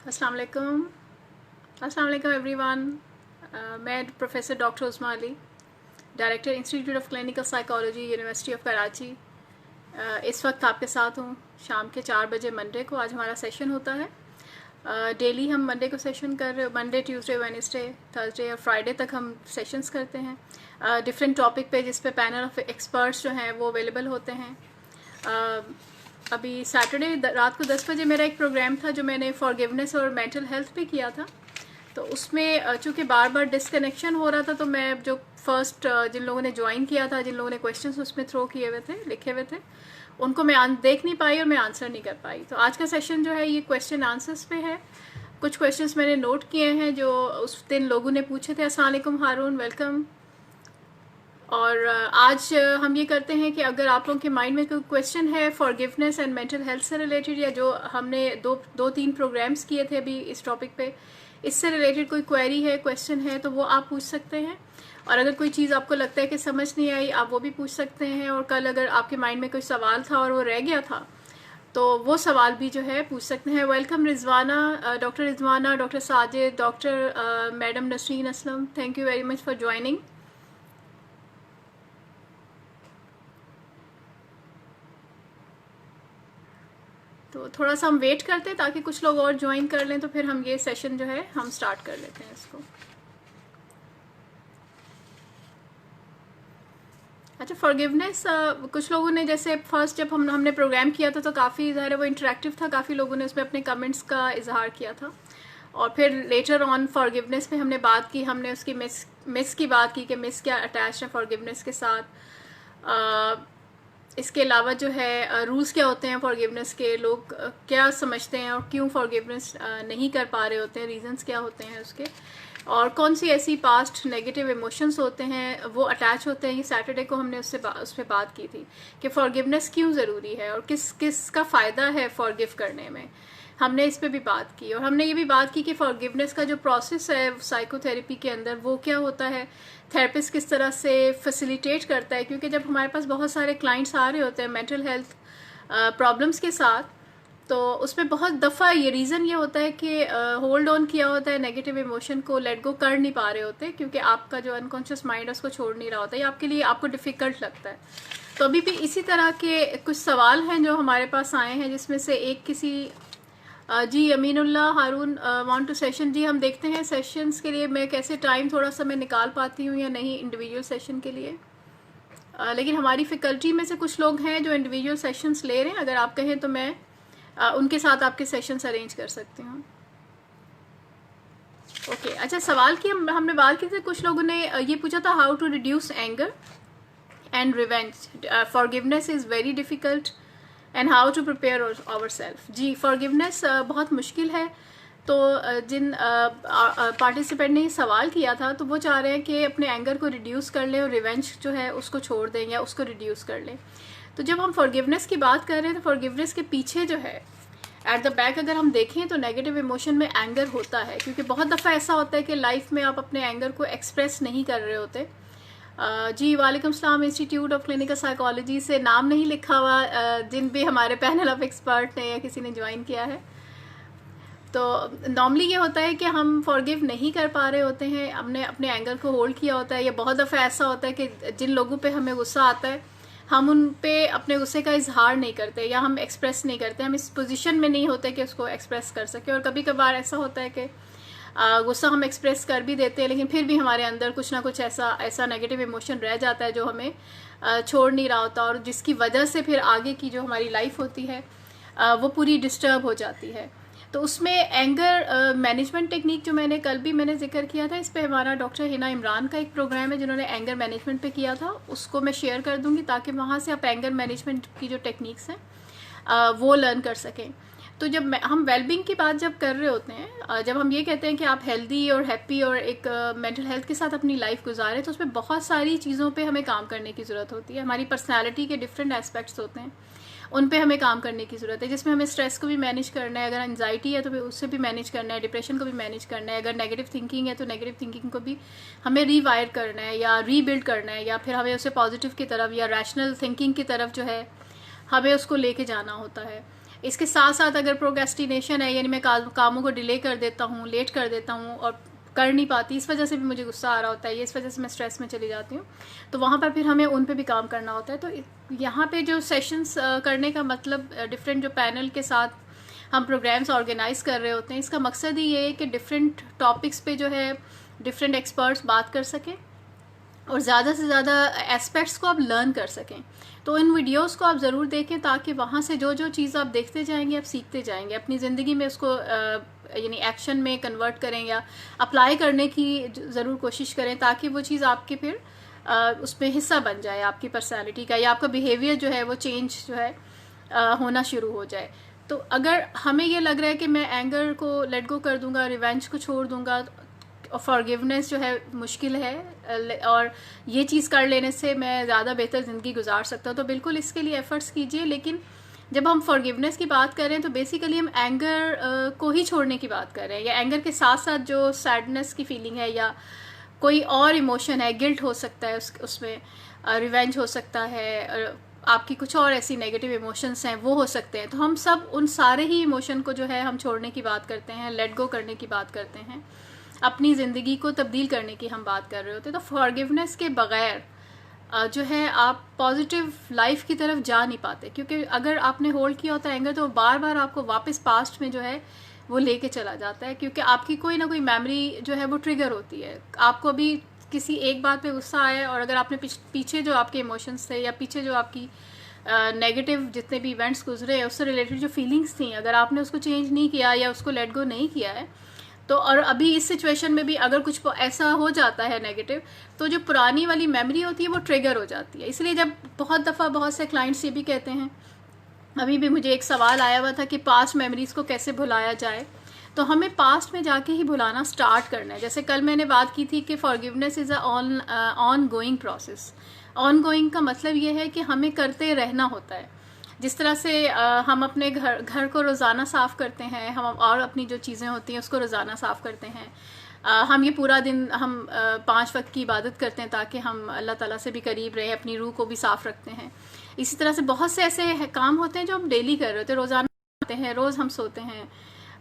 अस्सलाम वालेकुम। अस्सलाम वालेकुम एवरीवन। मैं professor doctor Usma Ali, director institute of clinical psychology, university of Karachi. इस वक्त आपके साथ हूँ शाम के 4 बजे मंडे को। आज हमारा सेशन होता है। डेली हम मंडे को session Monday, Tuesday, Wednesday, Thursday और फ्राइडे तक हम सेशंस करते हैं डिफरेंट टॉपिक पे, जिस पे पैनल ऑफ एक्सपर्ट्स जो हैं वो अवेलेबल होते हैं। अभी सैटरडे रात को 10 बजे मेरा एक प्रोग्राम था जो मैंने फॉरगिवनेस और मेंटल हेल्थ पे किया था। तो उसमें चूँकि बार बार डिसकनेक्शन हो रहा था, तो मैं जो फर्स्ट जिन लोगों ने ज्वाइन किया था, जिन लोगों ने क्वेश्चंस उसमें थ्रो किए हुए थे, लिखे हुए थे, उनको मैं देख नहीं पाई और मैं आंसर नहीं कर पाई। तो आज का सेशन जो है ये क्वेश्चन आंसर्स पे है। कुछ क्वेश्चंस मैंने नोट किए हैं जो उस दिन लोगों ने पूछे थे। अस्सलाम वालेकुम हारून, वेलकम। और आज हम ये करते हैं कि अगर आप लोगों के माइंड में कोई क्वेश्चन है फॉरगिवनेस एंड मेंटल हेल्थ से रिलेटेड, या जो हमने दो तीन प्रोग्राम्स किए थे अभी इस टॉपिक पे, इससे रिलेटेड कोई क्वेरी है, क्वेश्चन है, तो वो आप पूछ सकते हैं। और अगर कोई चीज़ आपको लगता है कि समझ नहीं आई, आप वो भी पूछ सकते हैं। और कल अगर आपके माइंड में कोई सवाल था और वो रह गया था, तो वो सवाल भी जो है पूछ सकते हैं। Welcome Rizwana, doctor Rizwana, doctor Sajid, doctor madam Nasreen Aslam, thank you very much for joining. तो थोड़ा सा हम वेट करते हैं ताकि कुछ लोग और ज्वाइन कर लें, तो फिर हम ये सेशन जो है हम स्टार्ट कर लेते हैं इसको। अच्छा, फॉरगिवनेस, कुछ लोगों ने जैसे फर्स्ट जब हमने प्रोग्राम किया था तो काफ़ी ज़्यादा वो इंटरेक्टिव था, काफ़ी लोगों ने उसमें अपने कमेंट्स का इजहार किया था। और फिर लेटर ऑन फॉरगिवनेस में हमने बात की, हमने उसकी मिस की बात की कि मिस क्या अटैच है फॉरगिवनेस के साथ। इसके अलावा जो है रूल्स क्या होते हैं फॉरगिवनेस के, लोग क्या समझते हैं और क्यों फॉरगिवनेस नहीं कर पा रहे होते हैं, रीजंस क्या होते हैं उसके, और कौन सी ऐसी पास्ट नेगेटिव इमोशंस होते हैं वो अटैच होते हैं। ये सैटरडे को हमने उस पर बात की थी कि फॉरगिवनेस क्यों ज़रूरी है और किस का फ़ायदा है फॉरगिव करने में। हमने इस पे भी बात की, और हमने ये भी बात की कि फॉरगिवनेस का जो प्रोसेस है साइकोथेरेपी के अंदर वो क्या होता है, थेरेपिस्ट किस तरह से फैसिलिटेट करता है। क्योंकि जब हमारे पास बहुत सारे क्लाइंट्स आ रहे होते हैं मेंटल हेल्थ प्रॉब्लम्स के साथ, तो उसमें बहुत दफ़ा ये रीज़न ये होता है कि होल्ड ऑन किया होता है नेगेटिव इमोशन को, लेट गो कर नहीं पा रहे होते, क्योंकि आपका जो अनकॉन्शियस माइंड है उसको छोड़ नहीं रहा होता, ये आपके लिए आपको डिफ़िकल्ट लगता है। तो अभी भी इसी तरह के कुछ सवाल हैं जो हमारे पास आए हैं, जिसमें से एक किसी जी अमीनुल्लाह हारून वांट टू सेशन। जी हम देखते हैं सेशंस के लिए मैं कैसे टाइम थोड़ा सा मैं निकाल पाती हूँ या नहीं इंडिविजुअल सेशन के लिए। लेकिन हमारी फैकल्टी में से कुछ लोग हैं जो इंडिविजुअल सेशंस ले रहे हैं, अगर आप कहें तो मैं उनके साथ आपके सेशंस अरेंज कर सकती हूँ। ओके, अच्छा, सवाल की हमने बात की थी, कुछ लोगों ने ये पूछा था how to reduce anger and revenge, forgiveness is very difficult and how to prepare our self. जी, फॉरगिवनेस बहुत मुश्किल है। तो जिन पार्टिसिपेंट ने ये सवाल किया था, तो वो चाह रहे हैं कि अपने एंगर को रिड्यूस कर लें और रिवेंज जो है उसको छोड़ दें या उसको रिड्यूस कर लें। तो जब हम फॉरगिवनेस की बात कर रहे हैं, तो फॉरगिवनेस के पीछे जो है एट द बैक अगर हम देखें तो नेगेटिव इमोशन में एंगर होता है, क्योंकि बहुत दफ़ा ऐसा होता है कि लाइफ में आप अपने एंगर को एक्सप्रेस नहीं कर रहे होते। जी वालेकुम सलाम, इंस्टीट्यूट ऑफ क्लिनिकल साइकोलॉजी से नाम नहीं लिखा हुआ जिन भी हमारे पैनल ऑफ एक्सपर्ट ने या किसी ने ज्वाइन किया है। तो नॉर्मली ये होता है कि हम फॉरगिव नहीं कर पा रहे होते हैं, हमने अपने एंगर को होल्ड किया होता है, या बहुत दफ़ा ऐसा होता है कि जिन लोगों पे हमें गुस्सा आता है हम उन पे अपने गुस्से का इजहार नहीं करते या हम एक्सप्रेस नहीं करते, हम इस पोजीशन में नहीं होते कि उसको एक्सप्रेस कर सके। और कभी कभार ऐसा होता है कि गुस्सा हम एक्सप्रेस कर भी देते हैं, लेकिन फिर भी हमारे अंदर कुछ ना कुछ ऐसा नेगेटिव इमोशन रह जाता है जो हमें छोड़ नहीं रहा होता, और जिसकी वजह से फिर आगे की जो हमारी लाइफ होती है वो पूरी डिस्टर्ब हो जाती है। तो उसमें एंगर मैनेजमेंट टेक्निक जो मैंने जिक्र किया था, इस पे हमारा डॉक्टर हिना इमरान का एक प्रोग्राम है जिन्होंने एंगर मैनेजमेंट पे किया था, उसको मैं शेयर कर दूंगी ताकि वहाँ से आप एंगर मैनेजमेंट की जो टेक्निक्स हैं वो लर्न कर सकें। तो जब हम वेलबींग की बात जब कर रहे होते हैं, जब हम ये कहते हैं कि आप हेल्दी और हैप्पी और एक मेंटल हेल्थ के साथ अपनी लाइफ गुजारें, तो उसमें बहुत सारी चीज़ों पे हमें काम करने की ज़रूरत होती है। हमारी पर्सनालिटी के डिफरेंट एस्पेक्ट्स होते हैं, उन पे हमें काम करने की ज़रूरत है, जिसमें हमें स्ट्रेस को भी मैनेज करना है, अगर एंजाइटी है तो फिर उससे भी मैनेज करना है, डिप्रेशन को भी मैनेज करना है, अगर नेगेटिव थिंकिंग है तो नेगेटिव थिंकिंग को भी हमें रीवायर करना है या रीबिल्ड करना है, या फिर हमें उसे पॉजिटिव की तरफ या रैशनल थिंकिंग की तरफ जो है हमें उसको लेके जाना होता है। इसके साथ साथ अगर प्रोक्रेस्टिनेशन है, यानी मैं कामों को डिले कर देता हूँ, लेट कर देता हूँ और कर नहीं पाती, इस वजह से भी मुझे गुस्सा आ रहा होता है, इस वजह से मैं स्ट्रेस में चली जाती हूँ, तो वहाँ पर फिर हमें उन पे भी काम करना होता है। तो यहाँ पे जो सेशंस करने का मतलब, डिफरेंट जो पैनल के साथ हम प्रोग्राम्स ऑर्गेनाइज कर रहे होते हैं, इसका मकसद ही ये है कि डिफरेंट टॉपिक्स पे जो है डिफरेंट एक्सपर्ट्स बात कर सकें और ज़्यादा से ज़्यादा एस्पेक्ट्स को आप लर्न कर सकें। तो इन वीडियोस को आप ज़रूर देखें, ताकि वहाँ से जो जो चीज़ आप देखते जाएंगे आप सीखते जाएंगे, अपनी ज़िंदगी में उसको यानी एक्शन में कन्वर्ट करें या अप्लाई करने की ज़रूर कोशिश करें, ताकि वो चीज़ आपके फिर उसमें हिस्सा बन जाए आपकी पर्सनैलिटी का, या आपका बिहेवियर जो है वो चेंज जो है होना शुरू हो जाए। तो अगर हमें ये लग रहा है कि मैं एंगर को लेट गो कर दूंगा, रिवेंज को छोड़ दूंगा, फॉरगिवनेस जो है मुश्किल है और ये चीज़ कर लेने से मैं ज़्यादा बेहतर ज़िंदगी गुजार सकता हूँ, तो बिल्कुल इसके लिए एफर्ट्स कीजिए। लेकिन जब हम फॉरगिवनेस की बात कर रहे हैं तो बेसिकली हम एंगर को ही छोड़ने की बात कर रहे हैं, या एंगर के साथ साथ जो सैडनेस की फीलिंग है या कोई और इमोशन है, गिल्ट हो सकता है उसमें, रिवेंज हो सकता है, आपकी कुछ और ऐसी नेगेटिव इमोशंस हैं वो हो सकते हैं। तो हम सब उन सारे ही इमोशन को जो है हम छोड़ने की बात करते हैं, लेट गो करने की बात करते हैं, अपनी ज़िंदगी को तब्दील करने की हम बात कर रहे होते हैं। तो फॉरगिवनेस के बगैर जो है आप पॉजिटिव लाइफ की तरफ जा नहीं पाते, क्योंकि अगर आपने होल्ड किया होता है एंगर, तो बार बार आपको वापस पास्ट में जो है वो लेके चला जाता है, क्योंकि आपकी कोई ना कोई मेमोरी जो है वो ट्रिगर होती है। आपको अभी किसी एक बात पे गुस्सा आया, और अगर आपने पीछे जो आपके इमोशंस थे या पीछे जो आपकी नेगेटिव जितने भी इवेंट्स गुजरे हैं उससे रिलेटेड जो फीलिंग्स थी, अगर आपने उसको चेंज नहीं किया या उसको लेट गो नहीं किया है, तो और अभी इस सिचुएशन में भी अगर कुछ ऐसा हो जाता है नेगेटिव, तो जो पुरानी वाली मेमोरी होती है वो ट्रिगर हो जाती है। इसलिए जब बहुत दफ़ा बहुत से क्लाइंट्स ये भी कहते हैं, अभी भी मुझे एक सवाल आया हुआ था कि पास्ट मेमोरीज़ को कैसे भुलाया जाए, तो हमें पास्ट में जाके ही भुलाना स्टार्ट करना है। जैसे कल मैंने बात की थी कि forgiveness is a on going process. On going का मतलब ये है कि हमें करते रहना होता है। जिस तरह से हम अपने घर को रोज़ाना साफ़ करते हैं, हम और अपनी जो चीज़ें होती हैं उसको रोज़ाना साफ़ करते हैं, हम ये पूरा दिन हम 5 वक्त की इबादत करते हैं ताकि हम अल्लाह ताला से भी करीब रहें, अपनी रूह को भी साफ़ रखते हैं। इसी तरह से बहुत से ऐसे काम होते हैं जो हम डेली कर रहे होते हैं, रोज़ाना करते हैं, रोज़ हम सोते हैं।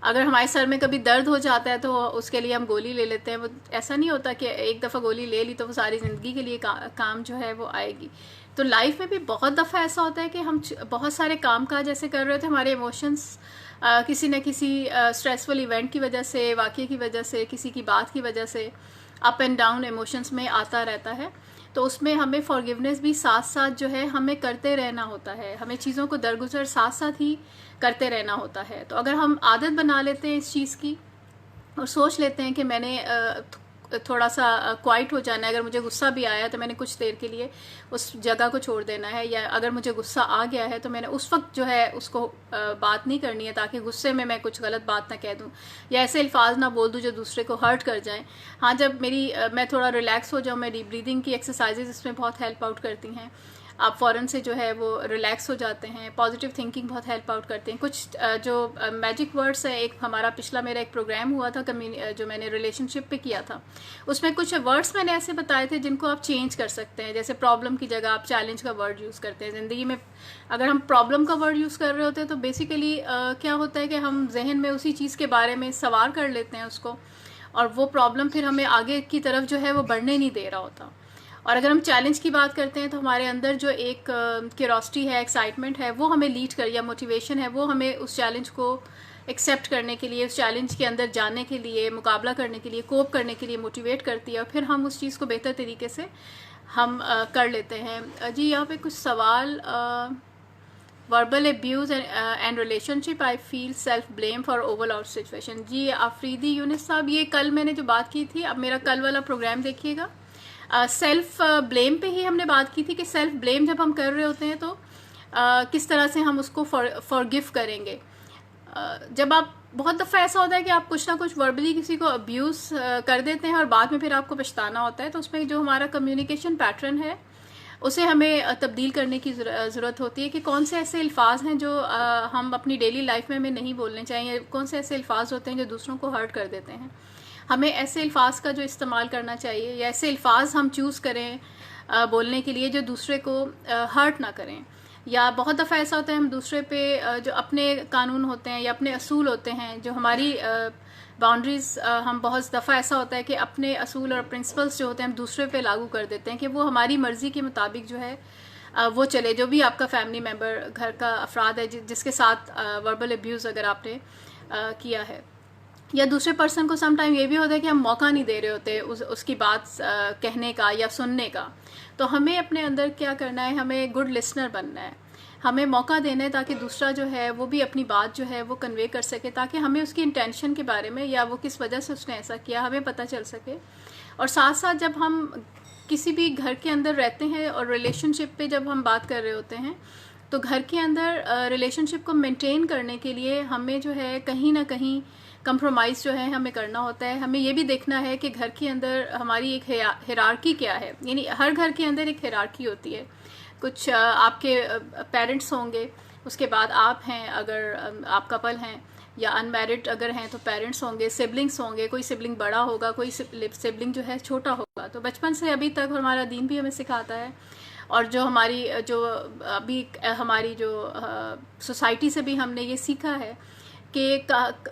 अगर हमारे सर में कभी दर्द हो जाता है तो उसके लिए हम गोली ले लेते हैं। वो ऐसा नहीं होता कि एक दफ़ा गोली ले ली तो वो सारी ज़िंदगी के लिए काम जो है वो आएगी। तो लाइफ में भी बहुत दफ़ा ऐसा होता है कि हम बहुत सारे काम काज ऐसे कर रहे होते हैं, हमारे इमोशंस किसी न किसी स्ट्रेसफुल इवेंट की वजह से, वाक़ये की वजह से, किसी की बात की वजह से अप एंड डाउन इमोशंस में आता रहता है। तो उसमें हमें फॉरगिवनेस भी साथ साथ जो है हमें करते रहना होता है, हमें चीज़ों को दरगुजर साथ साथ ही करते रहना होता है। तो अगर हम आदत बना लेते हैं इस चीज़ की और सोच लेते हैं कि मैंने थोड़ा सा क्वाइट हो जाना है, अगर मुझे गुस्सा भी आया तो मैंने कुछ देर के लिए उस जगह को छोड़ देना है, या अगर मुझे गुस्सा आ गया है तो मैंने उस वक्त जो है उसको बात नहीं करनी है, ताकि गुस्से में मैं कुछ गलत बात ना कह दूं या ऐसे अल्फाज ना बोल दूं जो दूसरे को हर्ट कर जाएं। हाँ, जब मैं थोड़ा रिलैक्स हो जाऊँ, मैं डीप ब्रीदिंग की एक्सरसाइजेज इसमें बहुत हेल्प आउट करती हैं, आप फ़ौरन से जो है वो रिलैक्स हो जाते हैं। पॉजिटिव थिंकिंग बहुत हेल्प आउट करते हैं। कुछ जो मैजिक वर्ड्स है, एक हमारा पिछला मेरा एक प्रोग्राम हुआ था जो मैंने रिलेशनशिप पे किया था, उसमें कुछ वर्ड्स मैंने ऐसे बताए थे जिनको आप चेंज कर सकते हैं। जैसे प्रॉब्लम की जगह आप चैलेंज का वर्ड यूज़ करते हैं। ज़िंदगी में अगर हम प्रॉब्लम का वर्ड यूज़ कर रहे होते हैं तो बेसिकली क्या होता है कि हम जहन में उसी चीज़ के बारे में सवार कर लेते हैं उसको, और वो प्रॉब्लम फिर हमें आगे की तरफ जो है वो बढ़ने नहीं दे रहा होता। और अगर हम चैलेंज की बात करते हैं तो हमारे अंदर जो एक क्यूरोसिटी है, एक्साइटमेंट है, वो हमें लीड कर, या मोटिवेशन है, वो हमें उस चैलेंज को एक्सेप्ट करने के लिए, उस चैलेंज के अंदर जाने के लिए, मुकाबला करने के लिए, कोप करने के लिए मोटिवेट करती है, और फिर हम उस चीज़ को बेहतर तरीके से हम कर लेते हैं। जी, यहाँ पे कुछ सवाल, verbal abuse and relationship, I feel self blame for overall situation. जी आफरीदी यूनिस साहब, ये कल मैंने जो बात की थी, अब मेरा कल वाला प्रोग्राम देखिएगा। सेल्फ ब्लेम पे ही हमने बात की थी कि सेल्फ ब्लेम जब हम कर रहे होते हैं तो किस तरह से हम उसको फॉरगिव करेंगे। जब आप, बहुत दफ़ा ऐसा होता है कि आप कुछ ना कुछ वर्बली किसी को अब्यूज़ कर देते हैं और बाद में फिर आपको पछताना होता है, तो उसमें जो हमारा कम्युनिकेशन पैटर्न है उसे हमें तब्दील करने की ज़रूरत होती है कि कौन से ऐसे अल्फाज हैं जो हम अपनी डेली लाइफ में हमें नहीं बोलने चाहिए, कौन से ऐसे अल्फाज होते हैं जो दूसरों को हर्ट कर देते हैं। हमें ऐसे अल्फाज का जो इस्तेमाल करना चाहिए, या ऐसे अल्फाज हम चूज़ करें बोलने के लिए जो दूसरे को हर्ट ना करें। या बहुत दफ़ा ऐसा होता है हम दूसरे पे जो अपने कानून होते हैं या अपने असूल होते हैं, जो हमारी बाउंड्रीज़, हम बहुत दफ़ा ऐसा होता है कि अपने असूल और प्रिंसिपल्स जो होते हैं हम दूसरे पे लागू कर देते हैं कि वो हमारी मर्ज़ी के मुताबिक जो है वो चले। जो भी आपका फैमिली मेम्बर, घर का अफराद है जिसके साथ वर्बल अब्यूज़ अगर आपने किया है, या दूसरे पर्सन को सम टाइम ये भी होता है कि हम मौका नहीं दे रहे होते उसकी बात कहने का या सुनने का। तो हमें अपने अंदर क्या करना है, हमें गुड लिसनर बनना है, हमें मौका देना है ताकि दूसरा जो है वो भी अपनी बात जो है वो कन्वे कर सके, ताकि हमें उसकी इंटेंशन के बारे में या वो किस वजह से उसने ऐसा किया हमें पता चल सके। और साथ साथ जब हम किसी भी घर के अंदर रहते हैं और रिलेशनशिप पे जब हम बात कर रहे होते हैं, तो घर के अंदर रिलेशनशिप को मेंटेन करने के लिए हमें जो है कहीं ना कहीं कंप्रोमाइज़ जो है हमें करना होता है। हमें ये भी देखना है कि घर के अंदर हमारी एक हिरार्की क्या है, यानी हर घर के अंदर एक हिरार्की होती है। कुछ आपके पेरेंट्स होंगे, उसके बाद आप हैं अगर आप कपल हैं, या अनमैरिड अगर हैं तो पेरेंट्स होंगे, सिबलिंग्स होंगे, कोई सिबलिंग बड़ा होगा, कोई सिबलिंग जो है छोटा होगा। तो बचपन से अभी तक हमारा दीन भी हमें सिखाता है, और जो अभी हमारी जो सोसाइटी से भी हमने ये सीखा है कि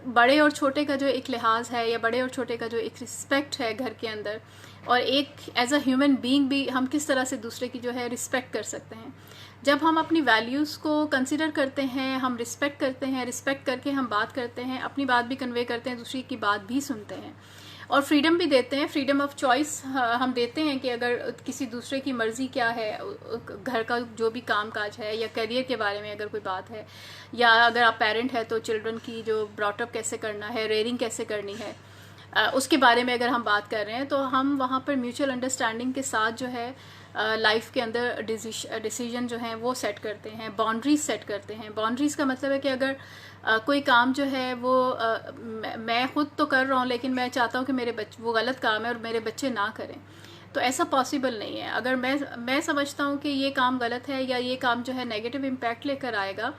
बड़े और छोटे का जो एक लिहाज है, या बड़े और छोटे का जो एक रिस्पेक्ट है घर के अंदर, और एक एज अ ह्यूमन बीइंग भी हम किस तरह से दूसरे की जो है रिस्पेक्ट कर सकते हैं। जब हम अपनी वैल्यूज़ को कंसिडर करते हैं, हम रिस्पेक्ट करते हैं, रिस्पेक्ट करके हम बात करते हैं, अपनी बात भी कन्वे करते हैं, दूसरी की बात भी सुनते हैं, और फ्रीडम भी देते हैं, फ्रीडम ऑफ चॉइस हम देते हैं कि अगर किसी दूसरे की मर्ज़ी क्या है, घर का जो भी काम काज है, या करियर के बारे में अगर कोई बात है, या अगर आप पेरेंट है तो चिल्ड्रन की जो ब्रॉटअप कैसे करना है, रेयरिंग कैसे करनी है, उसके बारे में अगर हम बात कर रहे हैं, तो हम वहाँ पर म्यूचुअल अंडरस्टैंडिंग के साथ जो है लाइफ के अंदर डिसीजन जो हैं वो सेट करते हैं, बाउंड्रीज सेट करते हैं। बाउंड्रीज़ का मतलब है कि अगर कोई काम जो है वो मैं खुद तो कर रहा हूँ, लेकिन मैं चाहता हूँ कि मेरे बच्चे, वो गलत काम है और मेरे बच्चे ना करें, तो ऐसा पॉसिबल नहीं है। अगर मैं समझता हूँ कि ये काम गलत है, या ये काम जो है नेगेटिव इम्पैक्ट लेकर आएगा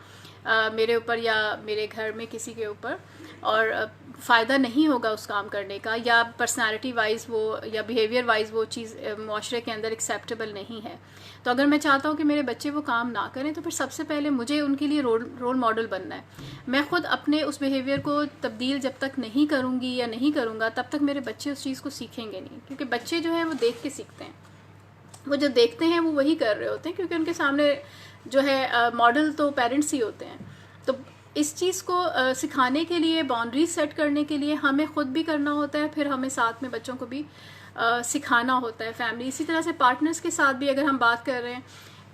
मेरे ऊपर या मेरे घर में किसी के ऊपर, और फ़ायदा नहीं होगा उस काम करने का, या पर्सनालिटी वाइज वो या बिहेवियर वाइज वो चीज़ माशरे के अंदर एक्सेप्टेबल नहीं है, तो अगर मैं चाहता हूँ कि मेरे बच्चे वो काम ना करें, तो फिर सबसे पहले मुझे उनके लिए रोल मॉडल बनना है। मैं खुद अपने उस बिहेवियर को तब्दील जब तक नहीं करूँगी या नहीं करूँगा, तब तक मेरे बच्चे उस चीज़ को सीखेंगे नहीं, क्योंकि बच्चे जो हैं वो देख के सीखते हैं, वो जो देखते हैं वो वही कर रहे होते हैं, क्योंकि उनके सामने जो है मॉडल तो पेरेंट्स ही होते हैं। तो इस चीज़ को सिखाने के लिए, बाउंड्रीज सेट करने के लिए हमें खुद भी करना होता है, फिर हमें साथ में बच्चों को भी सिखाना होता है, फैमिली। इसी तरह से पार्टनर्स के साथ भी अगर हम बात कर रहे हैं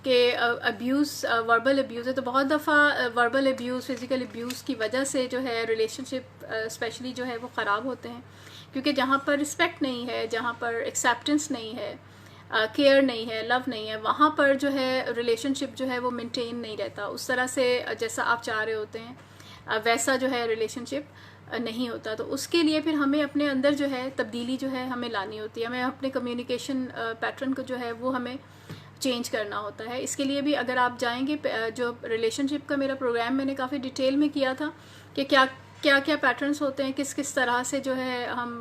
कि अब्यूज़, वर्बल अब्यूज़ है, तो बहुत दफ़ा वर्बल अब्यूज़, फिज़िकल अब्यूज़ की वजह से जो है रिलेशनशिप स्पेशली जो है वो ख़राब होते हैं, क्योंकि जहाँ पर रिस्पेक्ट नहीं है, जहाँ पर एक्सेप्टेंस नहीं है, केयर नहीं है, लव नहीं है, वहाँ पर जो है रिलेशनशिप जो है वो मेंटेन नहीं रहता उस तरह से जैसा आप चाह रहे होते हैं, वैसा जो है रिलेशनशिप नहीं होता। तो उसके लिए फिर हमें अपने अंदर जो है तब्दीली जो है हमें लानी होती है, हमें अपने कम्युनिकेशन पैटर्न को जो है वो हमें चेंज करना होता है। इसके लिए भी अगर आप जाएंगे, जो रिलेशनशिप का मेरा प्रोग्राम मैंने काफ़ी डिटेल में किया था कि क्या क्या क्या पैटर्न्स होते हैं, किस किस तरह से जो है हम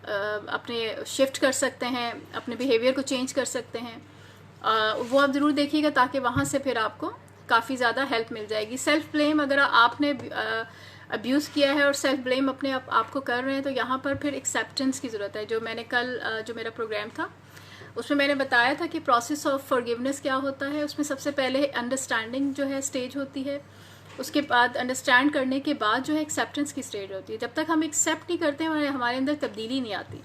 अपने शिफ्ट कर सकते हैं, अपने बिहेवियर को चेंज कर सकते हैं, वो आप ज़रूर देखिएगा, ताकि वहाँ से फिर आपको काफ़ी ज़्यादा हेल्प मिल जाएगी। सेल्फ़ ब्लेम, अगर आपने अब्यूज़ किया है और सेल्फ़ ब्लेम अपने आपको कर रहे हैं, तो यहाँ पर फिर एक्सेप्टेंस की ज़रूरत है। जो मैंने कल जो मेरा प्रोग्राम था उसमें मैंने बताया था कि प्रोसेस ऑफ फॉरगिवनेस क्या होता है। उसमें सबसे पहले अंडरस्टैंडिंग जो है स्टेज होती है, उसके बाद अंडरस्टैंड करने के बाद जो है एक्सेप्टेंस की स्टेज होती है। जब तक हम एक्सेप्ट नहीं करते हैं हमारे अंदर तब्दीली नहीं आती।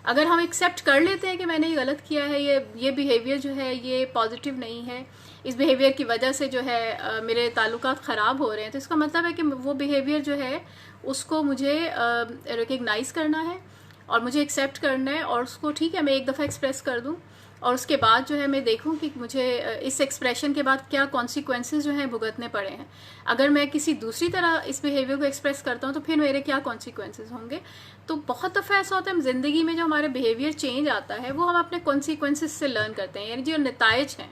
अगर हम एक्सेप्ट कर लेते हैं कि मैंने ये गलत किया है, ये बिहेवियर जो है ये पॉजिटिव नहीं है, इस बिहेवियर की वजह से जो है मेरे ताल्लुकात ख़राब हो रहे हैं, तो इसका मतलब है कि वो बिहेवियर जो है उसको मुझे रिकग्नाइज़ करना है और मुझे एक्सेप्ट करना है, और उसको ठीक है मैं एक दफ़ा एक्सप्रेस कर दूँ, और उसके बाद जो है मैं देखूं कि मुझे इस एक्सप्रेशन के बाद क्या कॉन्सिक्वेंसेस जो हैं भुगतने पड़े हैं। अगर मैं किसी दूसरी तरह इस बिहेवियर को एक्सप्रेस करता हूं तो फिर मेरे क्या कॉन्सिक्वेंसेस होंगे। तो बहुत दफ़ा ऐसा होता है ज़िंदगी में जो हमारे बिहेवियर चेंज आता है वो हम अपने कॉन्सिक्वेंसेस से लर्न करते हैं, यानी जो नताइज हैं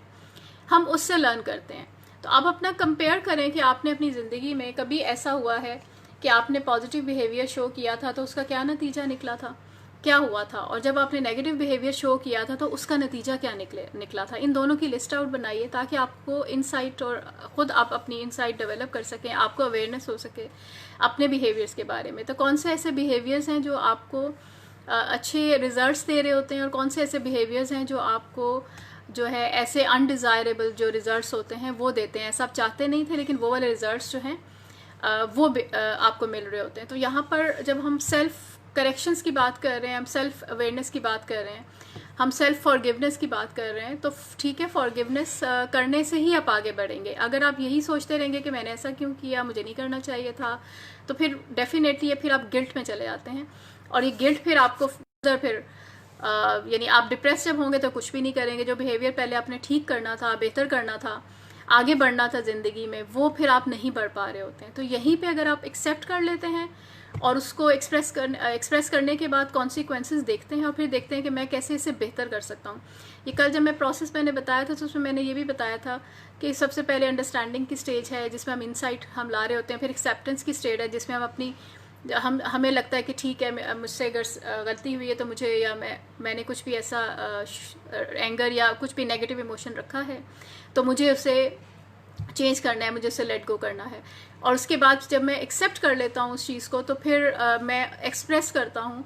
हम उससे लर्न करते हैं। तो आप अपना कंपेयर करें कि आपने अपनी ज़िंदगी में कभी ऐसा हुआ है कि आपने पॉजिटिव बिहेवियर शो किया था तो उसका क्या नतीजा निकला था, क्या हुआ था, और जब आपने नेगेटिव बिहेवियर शो किया था तो उसका नतीजा क्या निकला था। इन दोनों की लिस्ट आउट बनाइए ताकि आपको इंसाइट और ख़ुद आप अपनी इंसाइट डेवलप कर सकें, आपको अवेयरनेस हो सके अपने बिहेवियर्स के बारे में। तो कौन से ऐसे बिहेवियर्स हैं जो आपको अच्छे रिजल्ट्स दे रहे होते हैं, और कौन से ऐसे बिहेवियर्स हैं जो आपको जो है ऐसे अनडिज़ायरेबल जो रिजल्ट्स होते हैं वो देते हैं। ऐसा आप चाहते नहीं थे लेकिन वो वाले रिजल्ट्स जो हैं वो आपको मिल रहे होते हैं। तो यहाँ पर जब हम सेल्फ करेक्शंस की बात कर रहे हैं, हम सेल्फ अवेयरनेस की बात कर रहे हैं, हम सेल्फ फॉरगिवनेस की बात कर रहे हैं, तो ठीक है, फॉरगिवनेस करने से ही आप आगे बढ़ेंगे। अगर आप यही सोचते रहेंगे कि मैंने ऐसा क्यों किया, मुझे नहीं करना चाहिए था, तो फिर डेफिनेटली फिर आप गिल्ट में चले जाते हैं, और ये गिल्ट फिर आपको फिर यानी आप डिप्रेस जब होंगे तो कुछ भी नहीं करेंगे। जो बिहेवियर पहले आपने ठीक करना था, बेहतर करना था, आगे बढ़ना था ज़िंदगी में, वो फिर आप नहीं बढ़ पा रहे होते हैं। तो यहीं पे अगर आप एक्सेप्ट कर लेते हैं और उसको एक्सप्रेस करने के बाद कॉन्सिक्वेंसेस देखते हैं और फिर देखते हैं कि मैं कैसे इसे बेहतर कर सकता हूँ। ये कल जब मैं प्रोसेस मैंने बताया था तो उसमें मैंने ये भी बताया था कि सबसे पहले अंडरस्टैंडिंग की स्टेज है जिसमें हम इंसाइट हम ला रहे होते हैं, फिर एक्सेप्टेंस की स्टेज है जिसमें हम अपनी हमें लगता है कि ठीक है मुझसे अगर गलती हुई है तो मुझे, या मैंने कुछ भी ऐसा एंगर या कुछ भी नेगेटिव इमोशन रखा है तो मुझे उसे चेंज करना है, मुझे उसे लेट गो करना है। और उसके बाद जब मैं एक्सेप्ट कर लेता हूँ उस चीज़ को तो फिर मैं एक्सप्रेस करता हूँ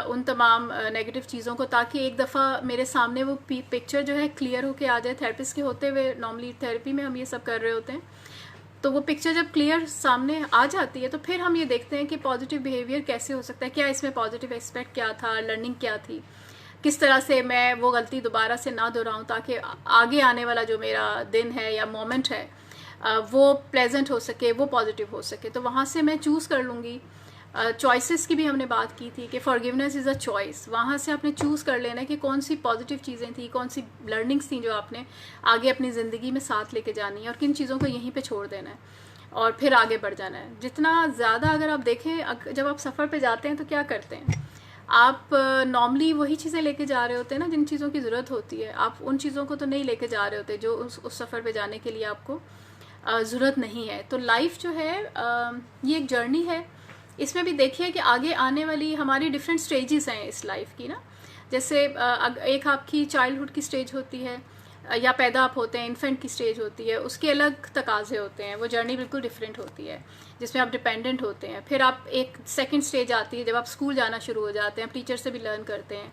उन तमाम नेगेटिव चीज़ों को, ताकि एक दफ़ा मेरे सामने वो पिक्चर जो है क्लियर होके आ जाए। थेरेपिस्ट के होते हुए नॉर्मली थेरेपी में हम ये सब कर रहे होते हैं, तो वो पिक्चर जब क्लियर सामने आ जाती है तो फिर हम ये देखते हैं कि पॉजिटिव बिहेवियर कैसे हो सकता है, क्या इसमें पॉजिटिव एस्पेक्ट क्या था, लर्निंग क्या थी, किस तरह से मैं वो गलती दोबारा से ना दोहराऊं ताकि आगे आने वाला जो मेरा दिन है या मोमेंट है वो प्लेजेंट हो सके, वो पॉजिटिव हो सके। तो वहाँ से मैं चूज़ कर लूँगी। चॉइसेस की भी हमने बात की थी कि फॉरगिवनेस इज़ अ चॉइस। वहाँ से आपने चूज़ कर लेना कि कौन सी पॉजिटिव चीज़ें थी, कौन सी लर्निंग्स थी जो आपने आगे अपनी ज़िंदगी में साथ लेके जानी है, और किन चीज़ों को यहीं पे छोड़ देना है और फिर आगे बढ़ जाना है। जितना ज़्यादा अगर आप देखें, जब आप सफ़र पे जाते हैं तो क्या करते हैं आप, नॉर्मली वही चीज़ें लेके जा रहे होते हैं ना जिन चीज़ों की ज़रूरत होती है। आप उन चीज़ों को तो नहीं लेके जा रहे होते जो उस सफ़र पे जाने के लिए आपको ज़रूरत नहीं है। तो लाइफ जो है ये एक जर्नी है। इसमें भी देखिए कि आगे आने वाली हमारी डिफरेंट स्टेजेस हैं इस लाइफ की ना। जैसे एक आपकी चाइल्डहुड की स्टेज होती है या पैदा आप होते हैं, इन्फेंट की स्टेज होती है, उसके अलग तकाजे होते हैं, वो जर्नी बिल्कुल डिफरेंट होती है जिसमें आप डिपेंडेंट होते हैं। फिर आप एक सेकंड स्टेज आती है जब आप स्कूल जाना शुरू हो जाते हैं, टीचर से भी लर्न करते हैं,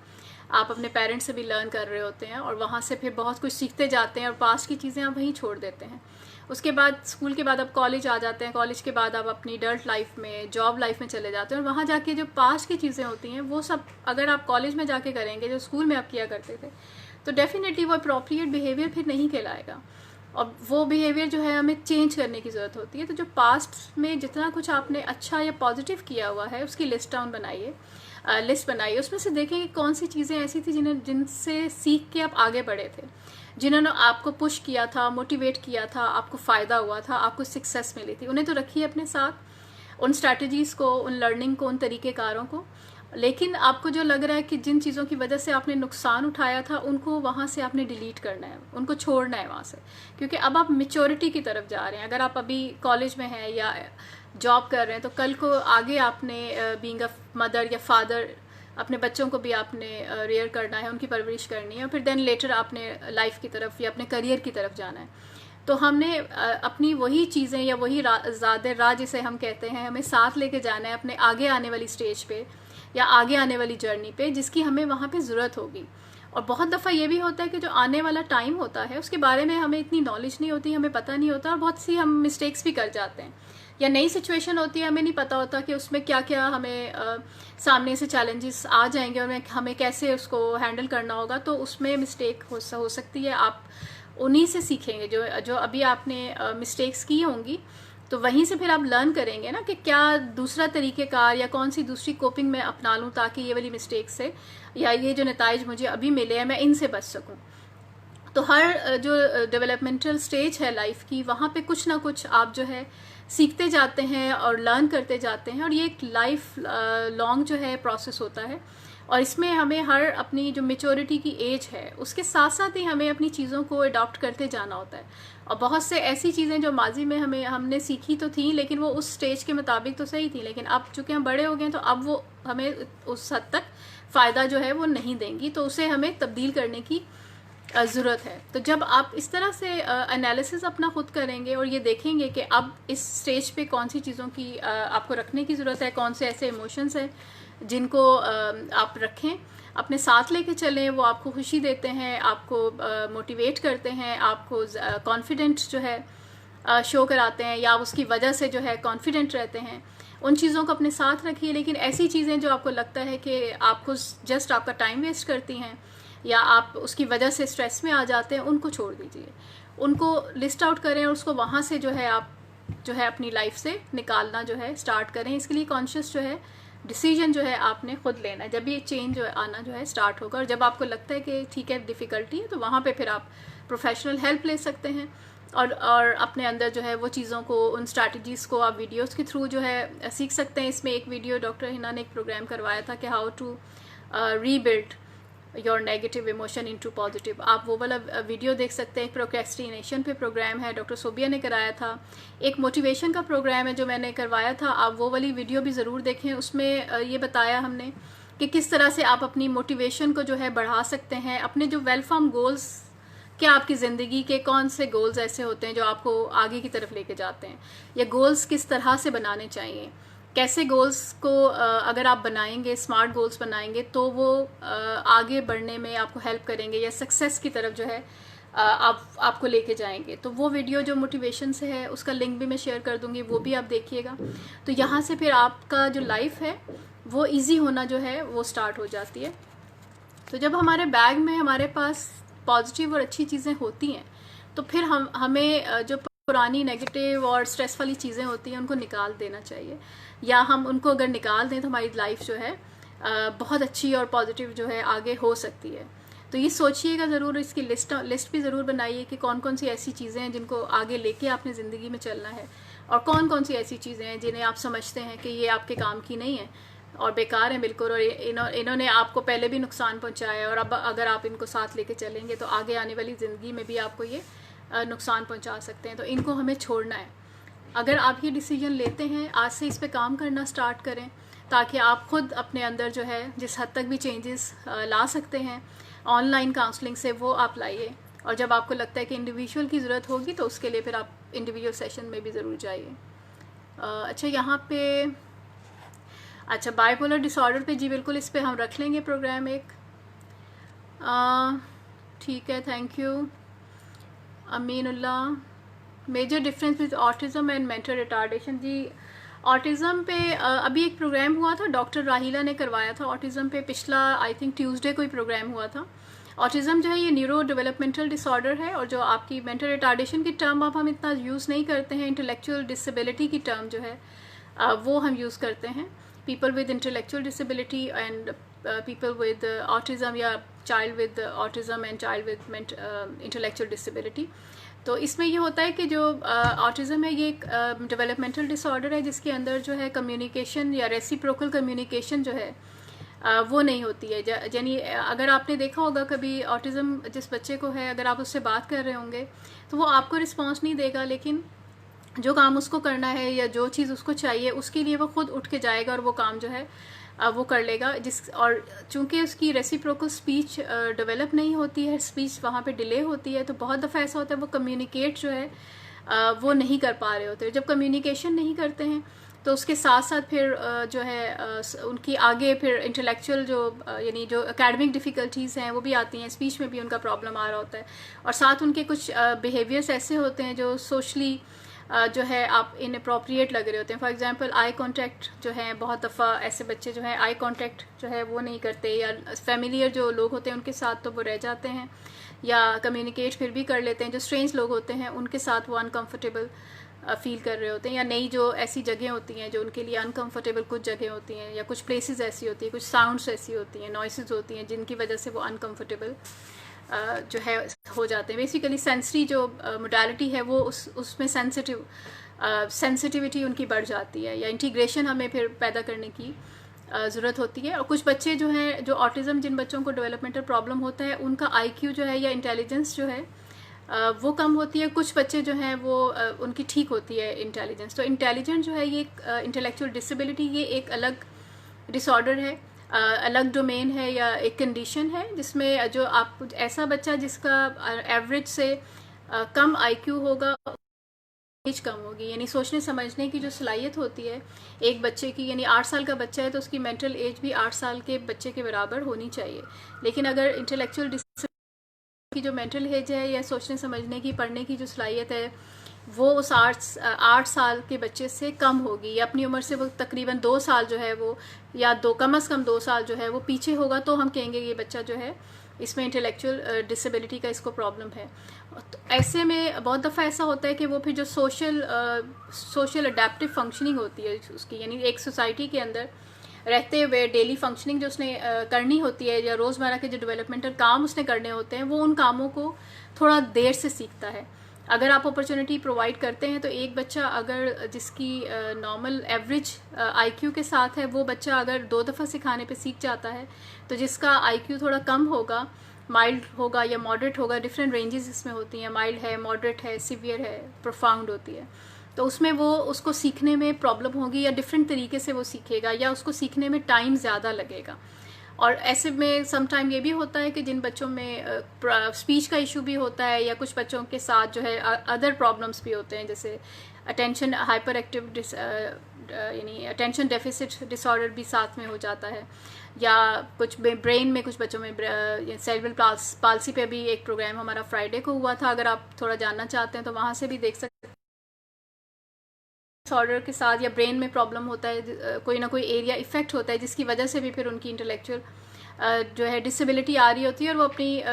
आप अपने पेरेंट्स से भी लर्न कर रहे होते हैं, और वहाँ से फिर बहुत कुछ सीखते जाते हैं और पास्ट की चीज़ें आप वहीं छोड़ देते हैं। उसके बाद स्कूल के बाद आप कॉलेज आ जाते हैं, कॉलेज के बाद आप अपनी अडल्ट लाइफ में, जॉब लाइफ में चले जाते हैं, और वहाँ जाके जो पास्ट की चीज़ें होती हैं वो सब अगर आप कॉलेज में जाके करेंगे जो स्कूल में आप किया करते थे तो डेफिनेटली वो अप्रोप्रिएट बिहेवियर फिर नहीं कहलाएगा, और वो बिहेवियर जो है हमें चेंज करने की ज़रूरत होती है। तो जो पास्ट में जितना कुछ आपने अच्छा या पॉजिटिव किया हुआ है उसकी लिस्ट बनाइए, उसमें से देखें कि कौन सी चीज़ें ऐसी थी जिनसे सीख के आप आगे बढ़े थे, जिन्होंने आपको पुश किया था, मोटिवेट किया था, आपको फ़ायदा हुआ था, आपको सक्सेस मिली थी, उन्हें तो रखिए अपने साथ, उन स्ट्रैटेजीज़ को, उन लर्निंग को, उन तरीक़ेकारों को। लेकिन आपको जो लग रहा है कि जिन चीज़ों की वजह से आपने नुकसान उठाया था उनको वहाँ से आपने डिलीट करना है, उनको छोड़ना है वहाँ से, क्योंकि अब आप मैच्योरिटी की तरफ जा रहे हैं। अगर आप अभी कॉलेज में हैं या जॉब कर रहे हैं तो कल को आगे आपने बीइंग अ मदर या फादर अपने बच्चों को भी आपने रेयर करना है, उनकी परवरिश करनी है, और फिर देन लेटर आपने लाइफ की तरफ या अपने करियर की तरफ जाना है। तो हमने अपनी वही चीज़ें या वही ज़्यादा राह जिसे हम कहते हैं हमें साथ लेके जाना है अपने आगे आने वाली स्टेज पे या आगे आने वाली जर्नी पे, जिसकी हमें वहाँ पे ज़रूरत होगी। और बहुत दफ़ा ये भी होता है कि जो आने वाला टाइम होता है उसके बारे में हमें इतनी नॉलेज नहीं होती, हमें पता नहीं होता, और बहुत सी हम मिस्टेक्स भी कर जाते हैं, या नई सिचुएशन होती है, हमें नहीं पता होता कि उसमें क्या क्या हमें सामने से चैलेंजेस आ जाएंगे और हमें कैसे उसको हैंडल करना होगा। तो उसमें मिस्टेक हो सकती है, आप उन्हीं से सीखेंगे जो अभी आपने मिस्टेक्स की होंगी, तो वहीं से फिर आप लर्न करेंगे ना कि क्या दूसरा तरीक़ेकार या कौन सी दूसरी कोपिंग मैं अपना लूँ ताकि ये वाली मिस्टेक से या ये जो नताइज मुझे अभी मिले हैं मैं इनसे बच सकूँ। तो हर जो डेवलपमेंटल स्टेज है लाइफ की, वहाँ पे कुछ ना कुछ आप जो है सीखते जाते हैं और लर्न करते जाते हैं, और ये एक लाइफ लॉन्ग जो है प्रोसेस होता है। और इसमें हमें हर अपनी जो मेच्योरिटी की एज है उसके साथ साथ ही हमें अपनी चीज़ों को अडॉप्ट करते जाना होता है। और बहुत से ऐसी चीज़ें जो माजी में हमने सीखी तो थी, लेकिन वो उस स्टेज के मुताबिक तो सही थी, लेकिन अब चूँकि हम बड़े हो गए तो अब वो हमें उस हद तक फ़ायदा जो है वो नहीं देंगी, तो उसे हमें तब्दील करने की ज़रूरत है। तो जब आप इस तरह से एनालिसिस अपना खुद करेंगे और ये देखेंगे कि अब इस स्टेज पे कौन सी चीज़ों की आपको रखने की ज़रूरत है, कौन से ऐसे इमोशंस हैं जिनको आप रखें, अपने साथ लेके चलें, वो आपको खुशी देते हैं, आपको मोटिवेट करते हैं, आपको कॉन्फिडेंट जो है शो कराते हैं, या उसकी वजह से जो है कॉन्फिडेंट रहते हैं, उन चीज़ों को अपने साथ रखिए। लेकिन ऐसी चीज़ें जो आपको लगता है कि आपको जस्ट आपका टाइम वेस्ट करती हैं या आप उसकी वजह से स्ट्रेस में आ जाते हैं, उनको छोड़ दीजिए, उनको लिस्ट आउट करें और उसको वहाँ से जो है आप जो है अपनी लाइफ से निकालना जो है स्टार्ट करें। इसके लिए कॉन्शियस जो है डिसीजन जो है आपने खुद लेना है। जब ये चेंज जो है आना जो है स्टार्ट होगा, और जब आपको लगता है कि ठीक है डिफ़िकल्टी है, तो वहाँ पे फिर आप प्रोफेशनल हेल्प ले सकते हैं, और अपने अंदर जो है वो चीज़ों को, उन स्ट्रैटेजीज़ को आप वीडियोस के थ्रू जो है सीख सकते हैं। इसमें एक वीडियो डॉक्टर हिना ने एक प्रोग्राम करवाया था कि how to rebuild your negative emotion into positive. आप वो वाला वीडियो देख सकते हैं। एक प्रोक्रेस्टिनेशन पे प्रोग्राम है, डॉक्टर सोबिया ने कराया था। एक मोटिवेशन का प्रोग्राम है जो मैंने करवाया था, आप वो वाली वीडियो भी ज़रूर देखें। उसमें ये बताया हमने कि किस तरह से आप अपनी मोटिवेशन को जो है बढ़ा सकते हैं। अपने जो वेल फॉर्म गोल्स, क्या आपकी ज़िंदगी के कौन से गोल्स ऐसे होते हैं जो आपको आगे की तरफ लेके जाते हैं, या गोल्स किस तरह से बनाने चाहिए, कैसे गोल्स को अगर आप बनाएंगे, स्मार्ट गोल्स बनाएंगे, तो वो आगे बढ़ने में आपको हेल्प करेंगे या सक्सेस की तरफ जो है आपको लेके जाएंगे। तो वो वीडियो जो मोटिवेशन से है उसका लिंक भी मैं शेयर कर दूंगी, वो भी आप देखिएगा। तो यहाँ से फिर आपका जो लाइफ है वो इजी होना जो है वो स्टार्ट हो जाती है। तो जब हमारे बैग में हमारे पास पॉजिटिव और अच्छी चीज़ें होती हैं, तो फिर हमें जो पुरानी नेगेटिव और स्ट्रेस वाली चीज़ें होती हैं उनको निकाल देना चाहिए, या हम उनको अगर निकाल दें तो हमारी लाइफ जो है बहुत अच्छी और पॉजिटिव जो है आगे हो सकती है। तो ये सोचिएगा ज़रूर, इसकी लिस्ट भी ज़रूर बनाइए कि कौन कौन सी ऐसी चीज़ें हैं जिनको आगे लेके आपने ज़िंदगी में चलना है, और कौन कौन सी ऐसी चीज़ें हैं जिन्हें आप समझते हैं कि ये आपके काम की नहीं है और बेकार हैं बिल्कुल, और इन्होंने आपको पहले भी नुकसान पहुंचाया है, और अब अगर आप इनको साथ लेके चलेंगे तो आगे आने वाली ज़िंदगी में भी आपको ये नुकसान पहुंचा सकते हैं। तो इनको हमें छोड़ना है। अगर आप ये डिसीजन लेते हैं, आज से इस पे काम करना स्टार्ट करें, ताकि आप खुद अपने अंदर जो है जिस हद तक भी चेंजेस ला सकते हैं ऑनलाइन काउंसलिंग से, वो आप लाइए। और जब आपको लगता है कि इंडिविजुअल की ज़रूरत होगी तो उसके लिए फिर आप इंडिविजुअल सेशन में भी ज़रूर जाइए। अच्छा, यहाँ पे अच्छा बाइपोलर डिसऑर्डर पे, जी बिल्कुल, इस पे हम रख लेंगे प्रोग्राम एक। ठीक है, thank you Aminullah. Major difference with autism and mental retardation, जी ऑटिज़म पे अभी एक प्रोग्राम हुआ था, डॉक्टर राहिला ने करवाया था ऑटिज़म पे, पिछला आई थिंक ट्यूसडे कोई प्रोग्राम हुआ था। ऑटिज़म जो है ये न्यूरो डेवलपमेंटल डिसऑर्डर है, और जो आपकी मेंटल रिटार्डेशन की टर्म अब हम इतना यूज़ नहीं करते हैं, इंटेलेक्चुअल डिसेबिलिटी की टर्म जो है वो हम यूज़ करते हैं। People with intellectual disability and people with autism, या child with autism and child with intellectual disability. तो इसमें ये होता है कि जो ऑटिज़म है ये एक डेवलपमेंटल डिसऑर्डर है जिसके अंदर जो है कम्युनिकेशन या रेसिप्रोकल कम्युनिकेशन जो है वो नहीं होती है। यानी अगर आपने देखा होगा कभी, ऑटिज़म जिस बच्चे को है, अगर आप उससे बात कर रहे होंगे तो वो आपको रिस्पॉन्स नहीं देगा, लेकिन जो काम उसको करना है या जो चीज़ उसको चाहिए उसके लिए वो खुद उठ के जाएगा और वो काम जो है वो कर लेगा। और चूंकि उसकी रेसिप्रोकल स्पीच डेवलप नहीं होती है, स्पीच वहाँ पे डिले होती है, तो बहुत दफ़ा ऐसा होता है वो कम्युनिकेट जो है वो नहीं कर पा रहे होते। जब कम्युनिकेशन नहीं करते हैं तो उसके साथ साथ फिर जो है उनकी आगे फिर इंटेलेक्चुअल जो यानी जो एकेडमिक डिफ़िकल्टीज़ हैं वो भी आती हैं, स्पीच में भी उनका प्रॉब्लम आ रहा होता है, और साथ उनके कुछ बिहेवियर्स ऐसे होते हैं जो सोशली जो है आप इनअप्रोप्रिएट लग रहे होते हैं। फॉर एग्जांपल आई कांटेक्ट जो है, बहुत दफ़ा ऐसे बच्चे जो हैं आई कांटेक्ट जो है वो नहीं करते, या फेमिलियर जो लोग होते हैं उनके साथ तो वो रह जाते हैं, या कम्युनिकेट फिर भी कर लेते हैं। जो स्ट्रेंज लोग होते हैं उनके साथ वो अनकम्फर्टेबल फील कर रहे होते हैं, या नई जो ऐसी जगह होती हैं जो उनके लिए अनकम्फर्टेबल कुछ जगह होती हैं, या कुछ प्लेसेस ऐसी होती हैं, कुछ साउंड्स ऐसी होती हैं, नॉइसेस होती हैं जिनकी वजह से वो अनकम्फर्टेबल जो है हो जाते हैं। बेसिकली सेंसरी जो मोडालिटी है वो उसमें सेंसिटिविटी उनकी बढ़ जाती है, या इंटीग्रेशन हमें फिर पैदा करने की ज़रूरत होती है। और कुछ बच्चे जो हैं, जो ऑटिज़म जिन बच्चों को डेवलपमेंटल प्रॉब्लम होता है, उनका आईक्यू जो है या इंटेलिजेंस जो है वो कम होती है। कुछ बच्चे जो हैं वो उनकी ठीक होती है इंटेलिजेंस। तो इंटेलिजेंट जो है ये इंटेलेक्चुअल डिसेबिलिटी, ये एक अलग डिसऑर्डर है, अलग डोमेन है या एक कंडीशन है, जिसमें जो आप ऐसा बच्चा जिसका एवरेज से कम आईक्यू होगा, एज कम होगी, यानी सोचने समझने की जो सलाहियत होती है एक बच्चे की, यानी 8 साल का बच्चा है तो उसकी मेंटल एज भी 8 साल के बच्चे के बराबर होनी चाहिए। लेकिन अगर इंटेलेक्चुअल की जो मेंटल एज है या सोचने समझने की, पढ़ने की जो सलाहियत है, वो उस 8 साल के बच्चे से कम होगी, या अपनी उम्र से वो तकरीबन 2 साल जो है वो, या कम अज़ कम 2 साल जो है वो पीछे होगा, तो हम कहेंगे ये बच्चा जो है इसमें इंटेलेक्चुअल डिसेबिलिटी का इसको प्रॉब्लम है। तो ऐसे में बहुत दफ़ा ऐसा होता है कि वो फिर जो सोशल अडेप्टिव फंक्शनिंग होती है उसकी, यानी एक सोसाइटी के अंदर रहते हुए डेली फंक्शनिंग जो उसने करनी होती है, या रोज़मर्रा के जो डेवलपमेंटल काम उसने करने होते हैं, वो उन कामों को थोड़ा देर से सीखता है। अगर आप अपॉर्चुनिटी प्रोवाइड करते हैं तो एक बच्चा अगर जिसकी नॉर्मल एवरेज आईक्यू के साथ है, वो बच्चा अगर 2 दफ़ा सिखाने पे सीख जाता है, तो जिसका आईक्यू थोड़ा कम होगा, माइल्ड होगा या मॉडरेट होगा, डिफरेंट रेंजेस इसमें होती हैं, माइल्ड है, मॉडरेट है, सीवियर है, प्रोफाउंड होती है, तो उसमें वो उसको सीखने में प्रॉब्लम होगी, या डिफरेंट तरीके से वो सीखेगा, या उसको सीखने में टाइम ज़्यादा लगेगा। और ऐसे में सम टाइम ये भी होता है कि जिन बच्चों में स्पीच का इशू भी होता है, या कुछ बच्चों के साथ जो है अदर प्रॉब्लम्स भी होते हैं, जैसे अटेंशन हाइपर एक्टिव यानी अटेंशन डेफिसिट डिसऑर्डर भी साथ में हो जाता है, या कुछ ब्रेन में कुछ बच्चों में सेरेब्रल पाल्सी पे भी एक प्रोग्राम हमारा फ्राइडे को हुआ था, अगर आप थोड़ा जानना चाहते हैं तो वहाँ से भी देख सकते हैं। डिसऑर्डर के साथ या ब्रेन में प्रॉब्लम होता है, कोई ना कोई एरिया इफेक्ट होता है, जिसकी वजह से भी फिर उनकी इंटेलेक्चुअल जो है डिसेबिलिटी आ रही होती है, और वो अपनी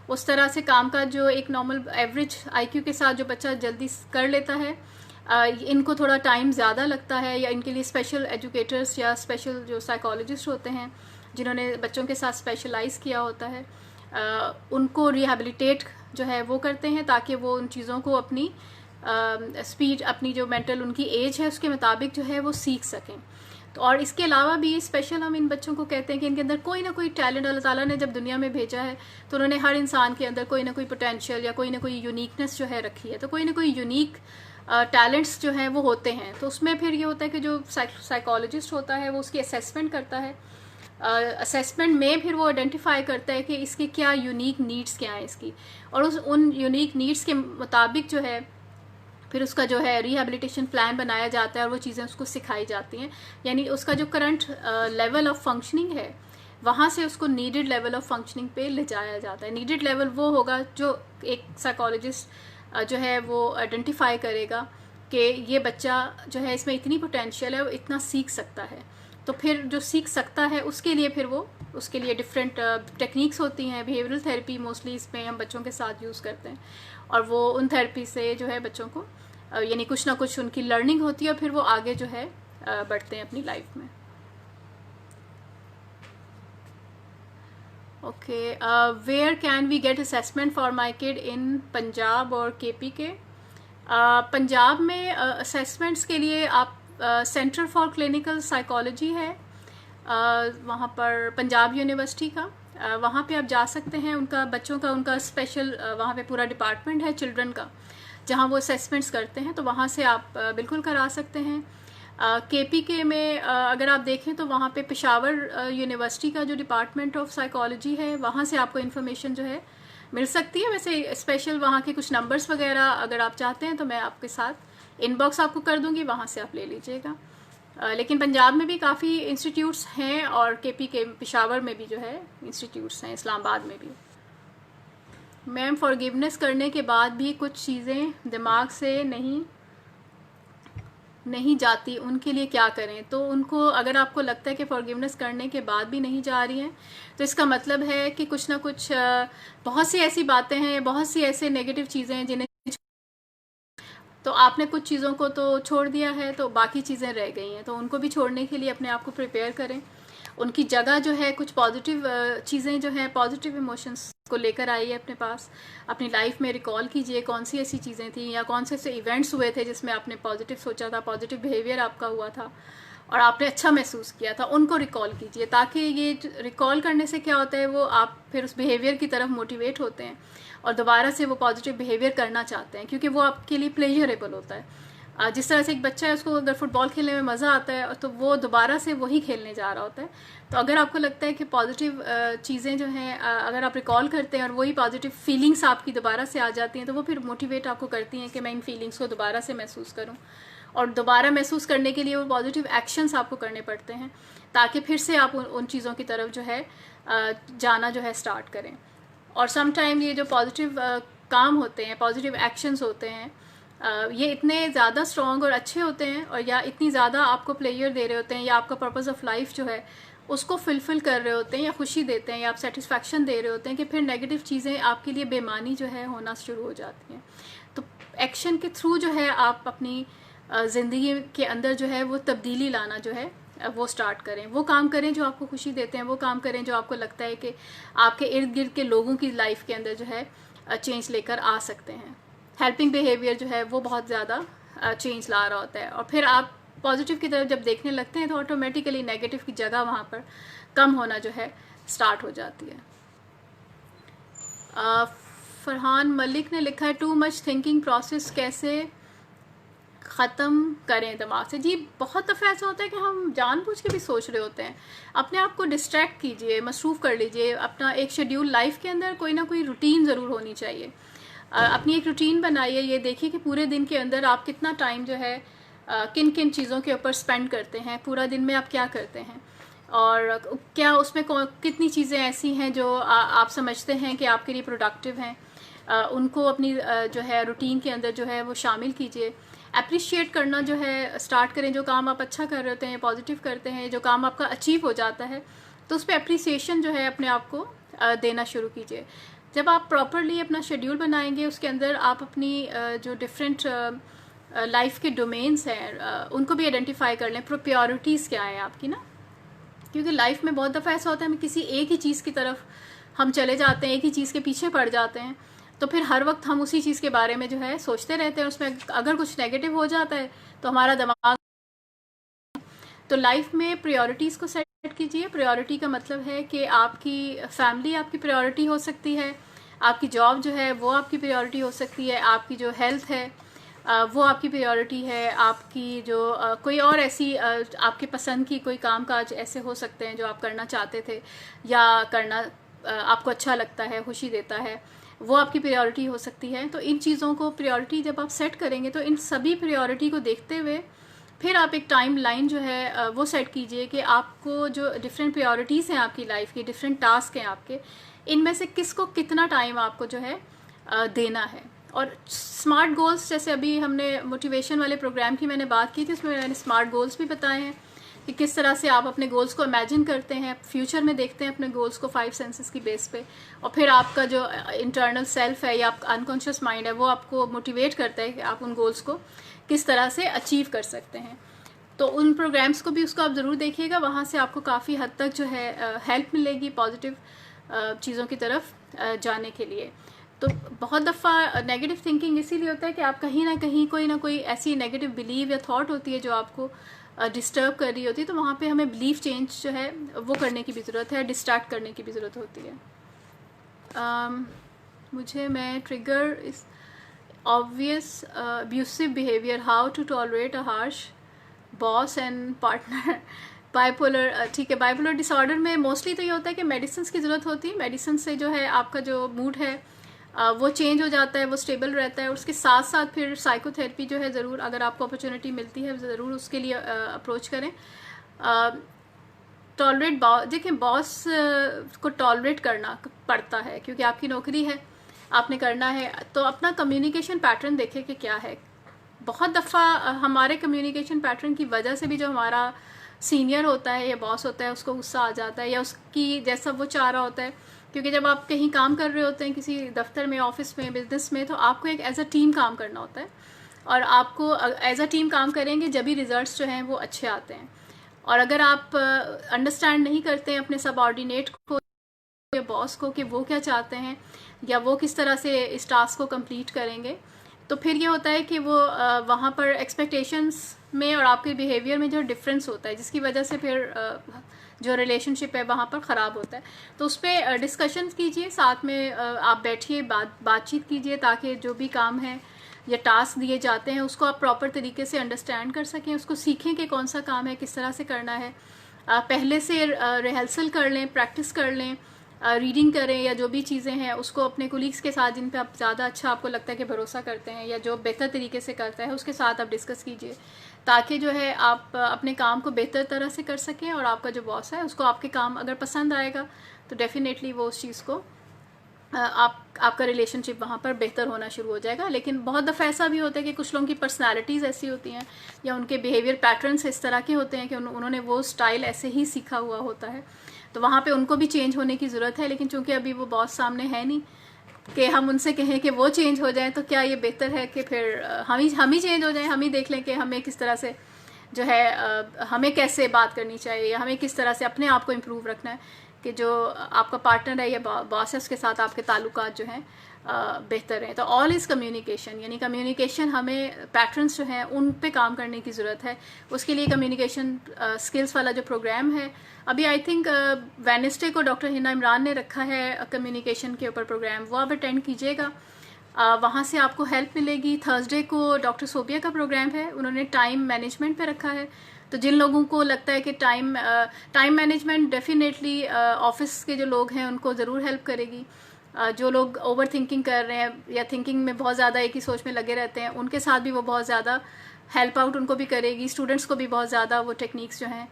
उस तरह से काम का जो एक नॉर्मल एवरेज आईक्यू के साथ जो बच्चा जल्दी कर लेता है, इनको थोड़ा टाइम ज़्यादा लगता है, या इनके लिए स्पेशल एजुकेटर्स या स्पेशल जो साइकोलॉजिस्ट होते हैं जिन्होंने बच्चों के साथ स्पेशलाइज किया होता है, उनको रिहेबिलिटेट जो है वो करते हैं, ताकि वो उन चीज़ों को अपनी स्पीड, अपनी जो मेंटल उनकी एज है उसके मुताबिक जो है वो सीख सकें। तो और इसके अलावा भी स्पेशल हम इन बच्चों को कहते हैं कि इनके अंदर कोई ना कोई टैलेंट अल्लाह ताला ने जब दुनिया में भेजा है, तो उन्होंने हर इंसान के अंदर कोई ना कोई पोटेंशियल या कोई ना कोई यूनिकनेस जो है रखी है, तो कोई ना कोई यूनिक टैलेंट्स जो हैं वो होते हैं। तो उसमें फिर ये होता है कि जो साइकोलॉजिस्ट होता है वो उसकी असेसमेंट करता है, असेसमेंट में फिर वो आइडेंटिफाई करता है कि इसके क्या यूनिक नीड्स क्या हैं इसकी, और उन यूनिक नीड्स के मुताबिक जो है फिर उसका जो है रिहेबिलिटेशन प्लान बनाया जाता है, और वो चीज़ें उसको सिखाई जाती हैं। यानी उसका जो करंट लेवल ऑफ फंक्शनिंग है, वहाँ से उसको नीडेड लेवल ऑफ फंक्शनिंग पे ले जाया जाता है। नीडेड लेवल वो होगा जो एक साइकोलॉजिस्ट जो है वो आइडेंटिफाई करेगा कि ये बच्चा जो है इसमें इतनी पोटेंशियल है, वो इतना सीख सकता है। तो फिर जो सीख सकता है उसके लिए फिर वो उसके लिए डिफरेंट टेक्निक्स होती हैं। बिहेवियरल थेरेपी मोस्टली इसमें हम बच्चों के साथ यूज़ करते हैं, और वो उन थेरेपी से जो है बच्चों को यानी कुछ ना कुछ उनकी लर्निंग होती है, और फिर वो आगे जो है बढ़ते हैं अपनी लाइफ में। Okay, where can we get assessment for my kid in Punjab और केपी के? पंजाब में असेसमेंट्स के लिए आप सेंटर फॉर क्लिनिकल साइकोलॉजी है वहाँ पर पंजाब यूनिवर्सिटी का, वहाँ पे आप जा सकते हैं। उनका बच्चों का उनका स्पेशल वहाँ पे पूरा डिपार्टमेंट है चिल्ड्रन का, जहाँ वो असेसमेंट्स करते हैं, तो वहाँ से आप बिल्कुल करा सकते हैं। केपीके में अगर आप देखें तो वहाँ पे पेशावर यूनिवर्सिटी का जो डिपार्टमेंट ऑफ साइकोलॉजी है, वहाँ से आपको इन्फॉर्मेशन जो है मिल सकती है। वैसे स्पेशल वहाँ के कुछ नंबर्स वगैरह अगर आप चाहते हैं तो मैं आपके साथ इनबॉक्स आपको कर दूँगी, वहाँ से आप ले लीजिएगा। लेकिन पंजाब में भी काफ़ी इंस्टीट्यूट्स हैं, और केपीके पेशावर में भी जो है इंस्टीट्यूट्स हैं, इस्लामाबाद में भी। मैम, फॉरगिवनेस करने के बाद भी कुछ चीज़ें दिमाग से नहीं जाती, उनके लिए क्या करें? तो उनको अगर आपको लगता है कि फॉरगिवनेस करने के बाद भी नहीं जा रही हैं, तो इसका मतलब है कि कुछ ना कुछ बहुत सी ऐसी बातें हैं, बहुत सी ऐसे नेगेटिव चीज़ें हैं जिन्हें तो आपने कुछ चीज़ों को तो छोड़ दिया है, तो बाकी चीज़ें रह गई हैं, तो उनको भी छोड़ने के लिए अपने आप को प्रिपेयर करें। उनकी जगह जो है कुछ पॉजिटिव चीज़ें जो हैं, पॉजिटिव इमोशंस को लेकर आइए अपने पास। अपनी लाइफ में रिकॉल कीजिए कौन सी ऐसी चीज़ें थी या कौन से ऐसे इवेंट्स हुए थे जिसमें आपने पॉजिटिव सोचा था, पॉजिटिव बिहेवियर आपका हुआ था और आपने अच्छा महसूस किया था, उनको रिकॉल कीजिए। ताकि ये रिकॉल करने से क्या होता है, वो आप फिर उस बिहेवियर की तरफ मोटिवेट होते हैं और दोबारा से वो पॉजिटिव बिहेवियर करना चाहते हैं, क्योंकि वो आपके लिए प्लेजरेबल होता है। जिस तरह से एक बच्चा है, उसको अगर फुटबॉल खेलने में मज़ा आता है तो वो दोबारा से वही खेलने जा रहा होता है। तो अगर आपको लगता है कि पॉजिटिव चीज़ें जो हैं अगर आप रिकॉल करते हैं और वही पॉजिटिव फीलिंग्स आपकी दोबारा से आ जाती हैं, तो वो फिर मोटिवेट आपको करती हैं कि मैं इन फीलिंग्स को दोबारा से महसूस करूं। और दोबारा महसूस करने के लिए वो पॉजिटिव एक्शंस आपको करने पड़ते हैं, ताकि फिर से आप उन चीज़ों की तरफ जो है जाना जो है स्टार्ट करें। और समटाइम ये जो पॉजिटिव काम होते हैं, पॉजिटिव एक्शंस होते हैं, ये इतने ज़्यादा स्ट्रॉन्ग और अच्छे होते हैं, और या इतनी ज़्यादा आपको प्लेयर दे रहे होते हैं, या आपका पर्पज़ ऑफ लाइफ जो है उसको फुलफ़िल कर रहे होते हैं, या खुशी देते हैं, या आप सेटिस्फैक्शन दे रहे होते हैं, कि फिर नेगेटिव चीज़ें आपके लिए बेमानी जो है होना शुरू हो जाती हैं। तो एक्शन के थ्रू जो है आप अपनी ज़िंदगी के अंदर जो है वो तब्दीली लाना जो है वो स्टार्ट करें। वो काम करें जो आपको खुशी देते हैं, वो काम करें जो आपको लगता है कि आपके इर्द गिर्द के लोगों की लाइफ के अंदर जो है चेंज लेकर आ सकते हैं। हेल्पिंग बिहेवियर जो है वो बहुत ज़्यादा चेंज ला रहा होता है, और फिर आप पॉजिटिव की तरफ जब देखने लगते हैं तो ऑटोमेटिकली नेगेटिव की जगह वहाँ पर कम होना जो है स्टार्ट हो जाती है। फरहान मलिक ने लिखा है, टू मच थिंकिंग प्रोसेस कैसे ख़त्म करें दिमाग से। जी, बहुत दफ़ा ऐसा होता है कि हम जानबूझ के भी सोच रहे होते हैं। अपने आप को डिस्ट्रैक्ट कीजिए, मसरूफ़ कर लीजिए। अपना एक शेड्यूल लाइफ के अंदर कोई ना कोई रूटीन ज़रूर होनी चाहिए। अपनी एक रूटीन बनाइए। ये देखिए कि पूरे दिन के अंदर आप कितना टाइम जो है किन किन चीज़ों के ऊपर स्पेंड करते हैं, पूरा दिन में आप क्या करते हैं, और क्या उसमें कितनी चीज़ें ऐसी हैं जो आप समझते हैं कि आपके लिए प्रोडक्टिव हैं। उनको अपनी जो है रूटीन के अंदर जो है वो शामिल कीजिए। अप्रिशिएट करना जो है स्टार्ट करें। जो काम आप अच्छा कर रहे होते हैं, पॉजिटिव करते हैं, जो काम आपका अचीव हो जाता है, तो उस पर अप्रिसिएशन जो है अपने आप को देना शुरू कीजिए। जब आप प्रॉपरली अपना शेड्यूल बनाएंगे, उसके अंदर आप अपनी जो डिफरेंट लाइफ के डोमेन्स हैं उनको भी आइडेंटिफाई कर लें। प्रायोरिटीज़ क्या है आपकी ना, क्योंकि लाइफ में बहुत दफ़ा ऐसा होता है हम किसी एक ही चीज़ की तरफ हम चले जाते हैं, एक ही चीज़ के पीछे पड़ जाते हैं, तो फिर हर वक्त हम उसी चीज़ के बारे में जो है सोचते रहते हैं। उसमें अगर कुछ नेगेटिव हो जाता है तो हमारा दिमाग, तो लाइफ में प्रायोरिटीज़ को सेट कीजिए। प्रायोरिटी का मतलब है कि आपकी फैमिली आपकी प्रायोरिटी हो सकती है, आपकी जॉब जो है वो आपकी प्रायोरिटी हो सकती है, आपकी जो हेल्थ है वो आपकी प्रायोरिटी है, आपकी जो कोई और ऐसी आपके पसंद की कोई काम काज ऐसे हो सकते हैं जो आप करना चाहते थे या करना आपको अच्छा लगता है, खुशी देता है, वो आपकी प्रायोरिटी हो सकती है। तो इन चीज़ों को प्रायोरिटी जब आप सेट करेंगे तो इन सभी प्रायोरिटी को देखते हुए फिर आप एक टाइम लाइन जो है वो सेट कीजिए कि आपको जो डिफरेंट प्रायोरिटीज़ हैं आपकी लाइफ की, डिफरेंट टास्क हैं आपके, इनमें से किसको कितना टाइम आपको जो है देना है। और स्मार्ट गोल्स, जैसे अभी हमने मोटिवेशन वाले प्रोग्राम की मैंने बात की थी, उसमें मैंने स्मार्ट गोल्स भी बताए हैं कि किस तरह से आप अपने गोल्स को इमेजिन करते हैं, फ्यूचर में देखते हैं अपने गोल्स को 5 सेंसेस की बेस पे, और फिर आपका जो इंटरनल सेल्फ है या आपका अनकॉन्शियस माइंड है वो आपको मोटिवेट करता है कि आप उन गोल्स को किस तरह से अचीव कर सकते हैं। तो उन प्रोग्राम्स को भी उसको आप ज़रूर देखिएगा, वहाँ से आपको काफ़ी हद तक जो है हेल्प मिलेगी पॉजिटिव चीज़ों की तरफ जाने के लिए। तो बहुत दफ़ा नेगेटिव थिंकिंग इसीलिए होता है कि आप कहीं ना कोई ऐसी नेगेटिव बिलीव या थॉट होती है जो आपको डिस्टर्ब कर रही होती है, तो वहाँ पे हमें बिलीफ चेंज जो है वो करने की भी ज़रूरत है, डिस्ट्रैक्ट करने की भी ज़रूरत होती है। My trigger is obvious abusive behaviour, how to tolerate a harsh boss and partner. Bipolar, ठीक है, बाइपोलर डिसऑर्डर में मोस्टली तो ये होता है कि मेडिसिन की ज़रूरत होती है। मेडिसिन से जो है आपका जो मूड है वो चेंज हो जाता है, वो स्टेबल रहता है। उसके साथ साथ फिर साइकोथेरेपी जो है ज़रूर, अगर आपको अपॉर्चुनिटी मिलती है ज़रूर उसके लिए अप्रोच करें। टॉलरेट, देखिए बॉस को टॉलरेट करना पड़ता है क्योंकि आपकी नौकरी है, आपने करना है। तो अपना कम्युनिकेशन पैटर्न देखें कि क्या है। बहुत दफ़ा हमारे कम्युनिकेशन पैटर्न की वजह से भी जो हमारा सीनियर होता है या बॉस होता है उसको गुस्सा आ जाता है या उसकी जैसा वो चाह रहा होता है। क्योंकि जब आप कहीं काम कर रहे होते हैं, किसी दफ्तर में, ऑफिस में, बिजनेस में, तो आपको एक एज अ टीम काम करना होता है, और आपको एज अ टीम काम करेंगे जब भी रिजल्ट्स जो हैं वो अच्छे आते हैं। और अगर आप अंडरस्टैंड नहीं करते हैं अपने सबऑर्डिनेट को या बॉस को कि वो क्या चाहते हैं या वो किस तरह से इस टास्क को कंप्लीट करेंगे, तो फिर ये होता है कि वो वहाँ पर एक्सपेक्टेशंस में और आपके बिहेवियर में जो डिफरेंस होता है, जिसकी वजह से फिर जो रिलेशनशिप है वहाँ पर ख़राब होता है। तो उस पर डिस्कशन कीजिए, साथ में आप बैठिए, बातचीत कीजिए, ताकि जो भी काम है या टास्क दिए जाते हैं उसको आप प्रॉपर तरीके से अंडरस्टैंड कर सकें, उसको सीखें कि कौन सा काम है, किस तरह से करना है। पहले से रिहर्सल कर लें, प्रैक्टिस कर लें, रीडिंग करें, या जो भी चीज़ें हैं उसको अपने कोलीग्स के साथ जिन पे आप ज़्यादा अच्छा आपको लगता है कि भरोसा करते हैं या जो बेहतर तरीके से करता है उसके साथ आप डिस्कस कीजिए, ताकि जो है आप अपने काम को बेहतर तरह से कर सकें और आपका जो बॉस है उसको आपके काम अगर पसंद आएगा तो डेफिनेटली वो उस चीज़ को आपका रिलेशनशिप वहाँ पर बेहतर होना शुरू हो जाएगा। लेकिन बहुत दफ़ा ऐसा भी होता है कि कुछ लोगों की पर्सनालिटीज़ ऐसी होती हैं या उनके बिहेवियर पैटर्न्स इस तरह के होते हैं कि उन्होंने वो स्टाइल ऐसे ही सीखा हुआ होता है, तो वहाँ पे उनको भी चेंज होने की ज़रूरत है। लेकिन चूंकि अभी वो बॉस सामने है नहीं कि हम उनसे कहें कि वो चेंज हो जाए, तो क्या ये बेहतर है कि फिर हम ही चेंज हो जाएं, हम ही देख लें कि हमें किस तरह से जो है हमें कैसे बात करनी चाहिए या हमें किस तरह से अपने आप को इम्प्रूव रखना है कि जो आपका पार्टनर है या बॉस है उसके साथ आपके ताल्लुकात जो हैं बेहतर हैं। तो ऑल इज़ कम्युनिकेशन, यानी कम्युनिकेशन हमें पैटर्न्स जो हैं उन पे काम करने की ज़रूरत है। उसके लिए कम्युनिकेशन स्किल्स वाला जो प्रोग्राम है अभी आई थिंक वेडनेसडे को डॉक्टर हिना इमरान ने रखा है कम्युनिकेशन के ऊपर प्रोग्राम, वो आप अटेंड कीजिएगा, वहाँ से आपको हेल्प मिलेगी। थर्सडे को डॉक्टर सोबिया का प्रोग्राम है, उन्होंने टाइम मैनेजमेंट पे रखा है। तो जिन लोगों को लगता है कि टाइम मैनेजमेंट डेफिनेटली ऑफिस के जो लोग हैं उनको ज़रूर हेल्प करेगी। जो लोग ओवर थिंकिंग कर रहे हैं या थिंकिंग में बहुत ज़्यादा एक ही सोच में लगे रहते हैं उनके साथ भी वो बहुत ज़्यादा हेल्प आउट उनको भी करेगी। स्टूडेंट्स को भी बहुत ज़्यादा वो टेक्निक्स जो हैं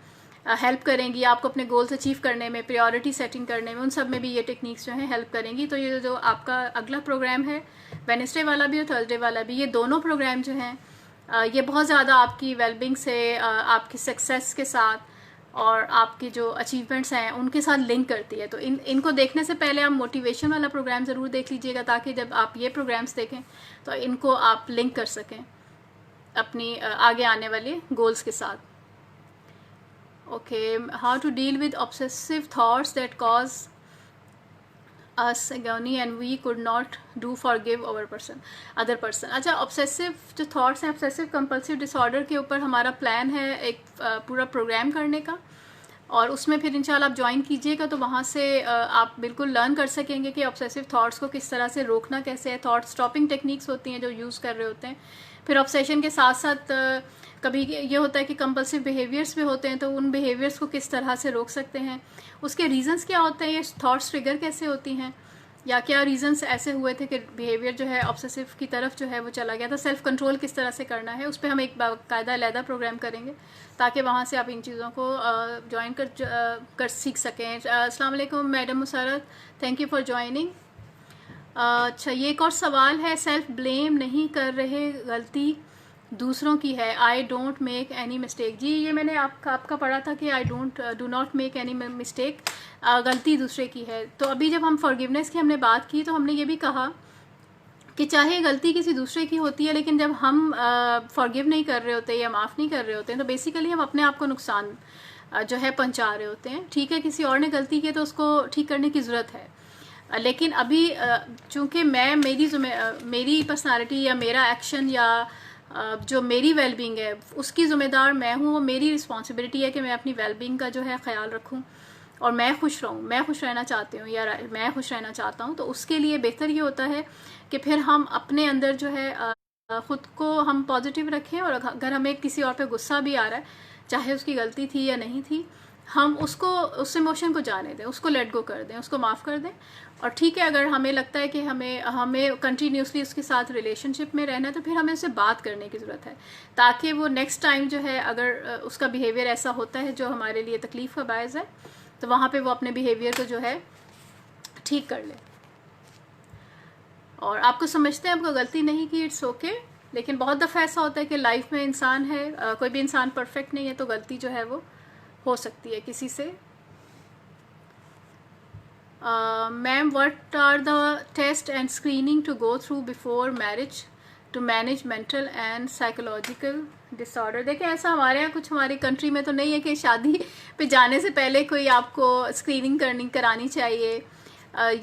हेल्प करेंगी आपको अपने गोल्स अचीव करने में, प्रायोरिटी सेटिंग करने में, उन सब में भी ये टेक्निक्स जो हैं हेल्प करेंगी। तो ये जो आपका अगला प्रोग्राम है वेडनेसडे वाला भी और थर्सडे वाला भी, ये दोनों प्रोग्राम जो हैं ये बहुत ज़्यादा आपकी वेलबींग से, आपकी सक्सेस के साथ और आपकी जो अचीवमेंट्स हैं उनके साथ लिंक करती है। तो इनको देखने से पहले आप मोटिवेशन वाला प्रोग्राम ज़रूर देख लीजिएगा, ताकि जब आप ये प्रोग्राम्स देखें तो इनको आप लिंक कर सकें अपनी आगे आने वाले गोल्स के साथ। Okay, how to deal with obsessive thoughts that cause us agony and we could not do forgive our other person। अच्छा, ऑब्सेसिव जो थॉट्स हैं, ऑब्सेसिव कंपल्सिव डिसऑर्डर के ऊपर हमारा प्लान है एक पूरा प्रोग्राम करने का, और उसमें फिर इंशाल्लाह आप ज्वाइन कीजिएगा तो वहाँ से आप बिल्कुल लर्न कर सकेंगे कि ऑब्सेसिव थॉट्स को किस तरह से रोकना कैसे है। थॉट स्टॉपिंग टेक्निक्स होती हैं जो यूज़ कर रहे होते हैं। फिर ऑब्सेशन के साथ साथ कभी ये होता है कि कंपल्सिव बिहेवियर्स भी होते हैं, तो उन बिहेवियर्स को किस तरह से रोक सकते हैं, उसके रीजंस क्या होते हैं, ये थॉट्स ट्रिगर कैसे होती हैं, या क्या रीजंस ऐसे हुए थे कि बिहेवियर जो है ऑब्सेसिव की तरफ जो है वो चला गया था। सेल्फ कंट्रोल किस तरह से करना है उस पर हम एक बाकायदा अलहदा प्रोग्राम करेंगे, ताकि वहाँ से आप इन चीज़ों को ज्वाइन कर सीख सकें। अस्सलाम वालेकुम madam Musarrat, thank you for joining. अच्छा, ये एक और सवाल है, सेल्फ ब्लेम नहीं कर रहे, गलती दूसरों की है, I don't make any mistake. जी, ये मैंने आपका पढ़ा था कि I do not make any mistake, गलती दूसरे की है। तो अभी जब हम फॉरगिवनेस की हमने बात की तो हमने ये भी कहा कि चाहे गलती किसी दूसरे की होती है, लेकिन जब हम फॉरगिव नहीं कर रहे होते या माफ़ नहीं कर रहे होते हैं तो बेसिकली हम अपने आप को नुकसान जो है पहुंचा रहे होते हैं। ठीक है, किसी और ने गलती की तो उसको ठीक करने की ज़रूरत है, लेकिन अभी चूँकि मेरी पर्सनालिटी या मेरा एक्शन या जो मेरी वेलबींग है उसकी ज़िम्मेदार मैं हूँ, वो मेरी रिस्पॉन्सिबिलिटी है कि मैं अपनी वेलबींग का जो है ख्याल रखूँ और मैं खुश रहूँ, मैं खुश रहना चाहती हूँ या मैं खुश रहना चाहता हूँ। तो उसके लिए बेहतर ये होता है कि फिर हम अपने अंदर जो है ख़ुद को हम पॉजिटिव रखें, और अगर हमें किसी और पे गुस्सा भी आ रहा है, चाहे उसकी गलती थी या नहीं थी, हम उसको उस इमोशन को जाने दें, उसको लेट गो कर दें, उसको माफ़ कर दें। और ठीक है, अगर हमें लगता है कि हमें कंटिन्यूसली उसके साथ रिलेशनशिप में रहना है तो फिर हमें उससे बात करने की ज़रूरत है, ताकि वो नेक्स्ट टाइम जो है अगर उसका बिहेवियर ऐसा होता है जो हमारे लिए तकलीफ़ का बायस है तो वहाँ पे वो अपने बिहेवियर को जो है ठीक कर ले। और आपको समझते हैं आपको गलती नहीं की, इट्स ओके। लेकिन बहुत दफ़ा ऐसा होता है कि लाइफ में इंसान है, कोई भी इंसान परफेक्ट नहीं है, तो गलती जो है वो हो सकती है किसी से। Ma'am, what are the test and screening to go through before marriage to manage mental and psychological disorder. देखें, ऐसा हमारे यहाँ कुछ हमारी कंट्री में तो नहीं है कि शादी पे जाने से पहले कोई आपको स्क्रीनिंग करानी चाहिए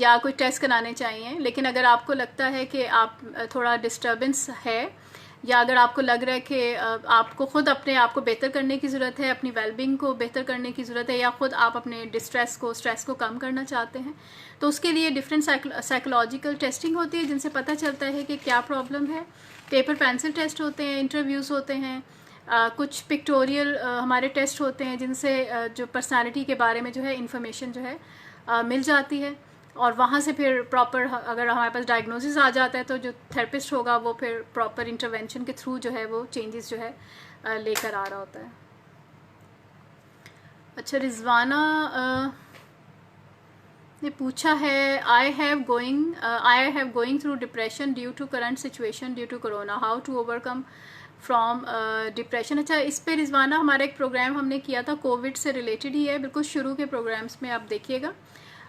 या कोई टेस्ट कराने चाहिए, लेकिन अगर आपको लगता है कि आप थोड़ा डिस्टर्बेंस है या अगर आपको लग रहा है कि आपको खुद अपने आप को बेहतर करने की ज़रूरत है, अपनी वेलबींग को बेहतर करने की ज़रूरत है, या खुद आप अपने स्ट्रेस को कम करना चाहते हैं, तो उसके लिए डिफरेंट साइकोलॉजिकल टेस्टिंग होती है जिनसे पता चलता है कि क्या प्रॉब्लम है। पेपर पेंसिल टेस्ट होते हैं, इंटरव्यूज़ होते हैं, कुछ पिक्टोरियल हमारे टेस्ट होते हैं जिनसे जो पर्सनालिटी के बारे में जो है इंफॉर्मेशन जो है मिल जाती है, और वहाँ से फिर प्रॉपर अगर हमारे पास डायग्नोसिस आ जाता है तो जो थेरेपिस्ट होगा वो फिर प्रॉपर इंटरवेंशन के थ्रू जो है वो चेंजेस जो है लेकर आ रहा होता है। अच्छा, रिजवाना ने पूछा है, I have going through depression due to current situation due to corona, how to overcome from depression. अच्छा, इस पे रिजवाना हमारा एक प्रोग्राम हमने किया था, कोविड से रिलेटेड ही है, बिल्कुल शुरू के प्रोग्राम्स में आप देखिएगा,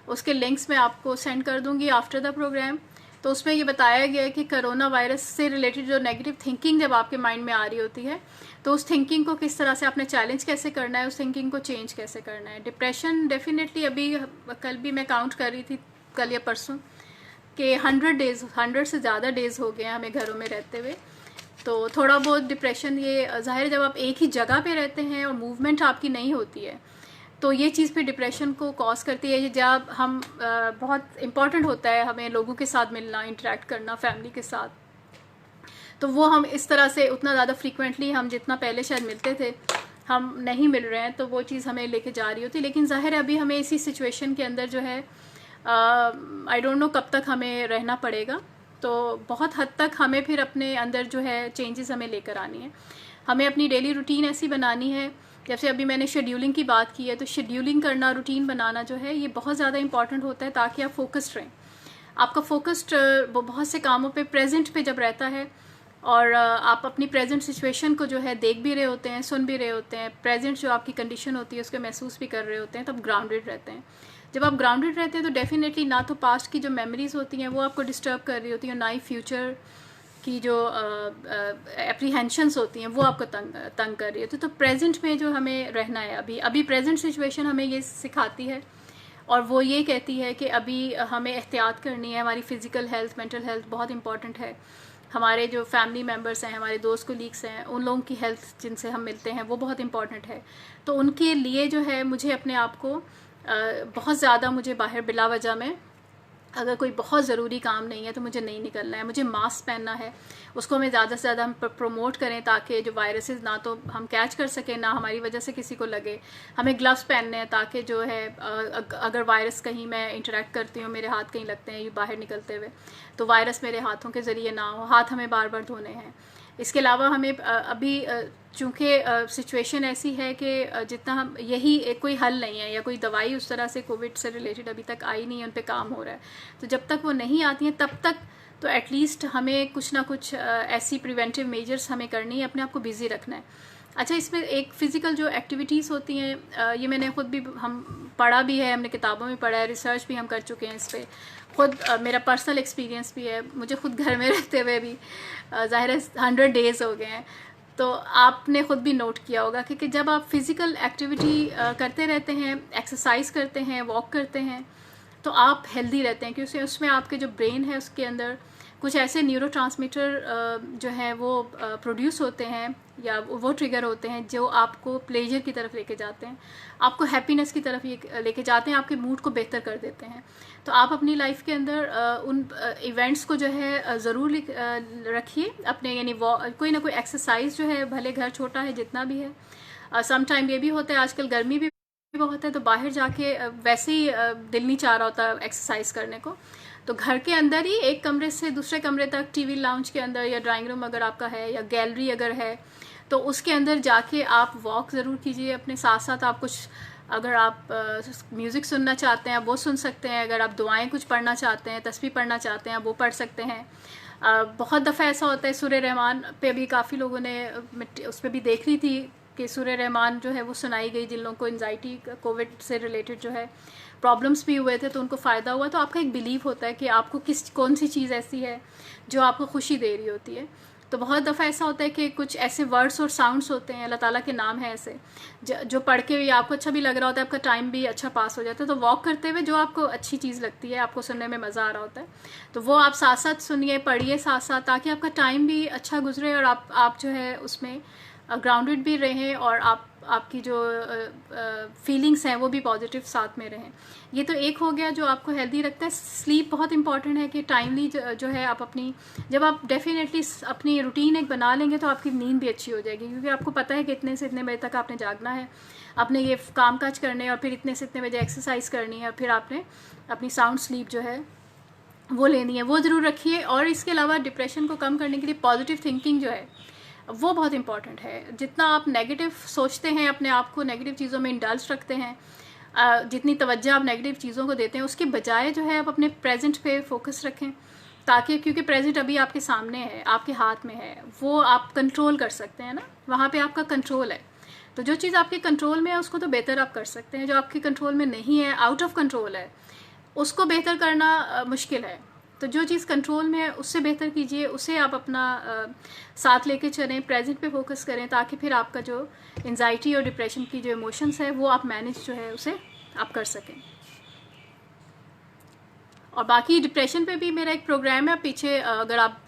उसके लिंक्स मैं आपको सेंड कर दूंगी आफ्टर द प्रोग्राम। तो उसमें ये बताया गया है कि कोरोना वायरस से रिलेटेड जो नेगेटिव थिंकिंग जब आपके माइंड में आ रही होती है तो उस थिंकिंग को किस तरह से आपने चैलेंज कैसे करना है, उस थिंकिंग को चेंज कैसे करना है। डिप्रेशन डेफिनेटली, अभी कल भी मैं काउंट कर रही थी, कल या परसों, कि 100 से ज़्यादा डेज़ हो गए हैं हमें घरों में रहते हुए। तो थोड़ा बहुत डिप्रेशन, ये ज़ाहिर जब आप एक ही जगह पे रहते हैं और मूवमेंट आपकी नहीं होती है तो ये चीज़ फिर डिप्रेशन को कॉज करती है। जब हम बहुत इम्पॉर्टेंट होता है हमें लोगों के साथ मिलना, इंटरेक्ट करना फैमिली के साथ, तो वो हम इस तरह से उतना ज़्यादा फ्रीक्वेंटली हम जितना पहले शायद मिलते थे हम नहीं मिल रहे हैं, तो वो चीज़ हमें लेके जा रही होती है। लेकिन ज़ाहिर है अभी हमें इसी सिचुएशन के अंदर जो है आई डोंट नो कब तक हमें रहना पड़ेगा, तो बहुत हद तक हमें फिर अपने अंदर जो है चेंजेस हमें लेकर आनी है। हमें अपनी डेली रूटीन ऐसी बनानी है, जैसे अभी मैंने शेड्यूलिंग की बात की है, तो शेड्यूलिंग करना, रूटीन बनाना जो है ये बहुत ज़्यादा इंपॉर्टेंट होता है ताकि आप फोकस्ड रहें। आपका फोकस्ड वो बहुत से कामों पे, प्रेजेंट पे जब रहता है और आप अपनी प्रेजेंट सिचुएशन को जो है देख भी रहे होते हैं, सुन भी रहे होते हैं, प्रेजेंट जो आपकी कंडीशन होती है उसको महसूस भी कर रहे होते हैं, तब ग्राउंडेड रहते हैं। जब आप ग्राउंडेड रहते हैं तो डेफिनेटली ना तो पास्ट की जो मेमोरीज होती हैं वो आपको डिस्टर्ब कर रही होती हैं, ना ही फ्यूचर की जो एप्रीहेंशंस होती हैं वो आपको तंग कर रही होती है। तो प्रेजेंट में जो हमें रहना है, अभी प्रेजेंट सिचुएशन हमें ये सिखाती है और वो ये कहती है कि अभी हमें एहतियात करनी है। हमारी फ़िज़िकल हेल्थ, मेंटल हेल्थ बहुत इंपॉर्टेंट है। हमारे जो फैमिली मेम्बर्स हैं, हमारे दोस्त कोलीग्स हैं, उन लोगों की हेल्थ जिनसे हम मिलते हैं वो बहुत इंपॉर्टेंट है। तो उनके लिए जो है मुझे अपने आप को बहुत ज़्यादा, मुझे बाहर बिला वजह में अगर कोई बहुत ज़रूरी काम नहीं है तो मुझे नहीं निकलना है। मुझे मास्क पहनना है, उसको हमें ज़्यादा से ज़्यादा हम प्रमोट करें ताकि जो वायरसेस ना तो हम कैच कर सकें, ना हमारी वजह से किसी को लगे। हमें ग्लव्स पहनने हैं ताकि जो है अगर वायरस कहीं मैं इंटरेक्ट करती हूँ, मेरे हाथ कहीं लगते हैं ये बाहर निकलते हुए, तो वायरस मेरे हाथों के ज़रिए ना हो। हाथ हमें बार बार धोने हैं। इसके अलावा हमें अभी चूँकि सिचुएशन ऐसी है कि जितना हम, यही कोई हल नहीं है या कोई दवाई उस तरह से कोविड से रिलेटेड अभी तक आई नहीं है, उन पे काम हो रहा है। तो जब तक वो नहीं आती हैं तब तक तो एटलीस्ट हमें कुछ ना कुछ ऐसी प्रिवेंटिव मेजर्स हमें करनी है, अपने आप को बिज़ी रखना है। अच्छा, इसमें एक फ़िज़िकल जो एक्टिविटीज़ होती हैं, ये मैंने खुद भी, हम पढ़ा भी है, हमने किताबों में पढ़ा है, रिसर्च भी हम कर चुके हैं इस पर। खुद मेरा पर्सनल एक्सपीरियंस भी है, मुझे खुद घर में रहते हुए भी ज़ाहिर है 100 डेज़ हो गए हैं। तो आपने खुद भी नोट किया होगा कि जब आप फिज़िकल एक्टिविटी करते रहते हैं, एक्सरसाइज करते हैं, वॉक करते हैं, तो आप हेल्दी रहते हैं, क्योंकि उसमें आपके जो ब्रेन है उसके अंदर कुछ ऐसे न्यूरोट्रांसमीटर जो है वो प्रोड्यूस होते हैं या वो ट्रिगर होते हैं जो आपको प्लेजर की तरफ लेके जाते हैं, आपको हैप्पीनेस की तरफ ये लेके जाते हैं, आपके मूड को बेहतर कर देते हैं। तो आप अपनी लाइफ के अंदर उन इवेंट्स को जो है ज़रूर रखिए अपने, यानी कोई ना कोई एक्सरसाइज जो है, भले घर छोटा है जितना भी है। सम टाइम ये भी होता है, आजकल गर्मी भी बहुत है तो बाहर जाके वैसे ही दिल नहीं चाह रहा होता एक्सरसाइज करने को, तो घर के अंदर ही एक कमरे से दूसरे कमरे तक, टीवी लाउंज के अंदर या ड्राइंग रूम अगर आपका है या गैलरी अगर है तो उसके अंदर जाके आप वॉक ज़रूर कीजिए। अपने साथ साथ आप कुछ, अगर आप म्यूज़िक सुनना चाहते हैं वो सुन सकते हैं, अगर आप दुआएं कुछ पढ़ना चाहते हैं, तस्बीह पढ़ना चाहते हैं वो पढ़ सकते हैं। बहुत दफ़ा ऐसा होता है, सूरह रहमान पे भी काफ़ी लोगों ने उस पर भी देख रही थी कि सूरह रहमान जो है वो सुनाई गई, जिन लोगों को एंजाइटी कोविड से रिलेटेड जो है प्रॉब्लम्स भी हुए थे तो उनको फ़ायदा हुआ। तो आपका एक बिलीव होता है कि आपको कौन सी चीज़ ऐसी है जो आपको खुशी दे रही होती है। तो बहुत दफ़ा ऐसा होता है कि कुछ ऐसे वर्ड्स और साउंड्स होते हैं, अल्लाह ताला के नाम है ऐसे जो पढ़ के भी आपको अच्छा भी लग रहा होता है, आपका टाइम भी अच्छा पास हो जाता है। तो वॉक करते हुए जो आपको अच्छी चीज़ लगती है, आपको सुनने में मज़ा आ रहा होता है, तो वो आप साथ साथ सुनिए, पढ़िए साथ साथ, ताकि आपका टाइम भी अच्छा गुजरे और आप जो है उसमें ग्राउंडेड भी रहें और आपकी जो फीलिंग्स हैं वो भी पॉजिटिव साथ में रहें। ये तो एक हो गया जो आपको हेल्दी रखता है। स्लीप बहुत इंपॉर्टेंट है कि टाइमली जो है आप अपनी, जब आप डेफिनेटली अपनी रूटीन एक बना लेंगे तो आपकी नींद भी अच्छी हो जाएगी, क्योंकि आपको पता है कि इतने से इतने बजे तक आपने जागना है, आपने ये काम काज करने और फिर इतने से इतने बजे एक्सरसाइज करनी है और फिर आपने अपनी साउंड स्लीप जो है वो लेनी है, वो ज़रूर रखिए। और इसके अलावा डिप्रेशन को कम करने के लिए पॉजिटिव थिंकिंग जो है वो बहुत इंपॉर्टेंट है। जितना आप नेगेटिव सोचते हैं, अपने आप को नेगेटिव चीज़ों में इंडल्ज रखते हैं, जितनी तवज्जो आप नेगेटिव चीज़ों को देते हैं, उसके बजाय जो है आप अपने प्रेजेंट पे फोकस रखें, ताकि क्योंकि प्रेजेंट अभी आपके सामने है, आपके हाथ में है, वो आप कंट्रोल कर सकते हैं ना, वहाँ पे आपका कंट्रोल है। तो जो चीज़ आपके कंट्रोल में है उसको तो बेहतर आप कर सकते हैं, जो आपके कंट्रोल में नहीं है, आउट ऑफ कंट्रोल है, उसको बेहतर करना मुश्किल है। तो जो चीज़ कंट्रोल में है उससे बेहतर कीजिए, उसे आप अपना साथ लेके चलें, प्रेजेंट पे फोकस करें, ताकि फिर आपका जो एंजाइटी और डिप्रेशन की जो इमोशंस है वो आप मैनेज जो है उसे आप कर सकें। और बाकी डिप्रेशन पे भी मेरा एक प्रोग्राम है, पीछे अगर आप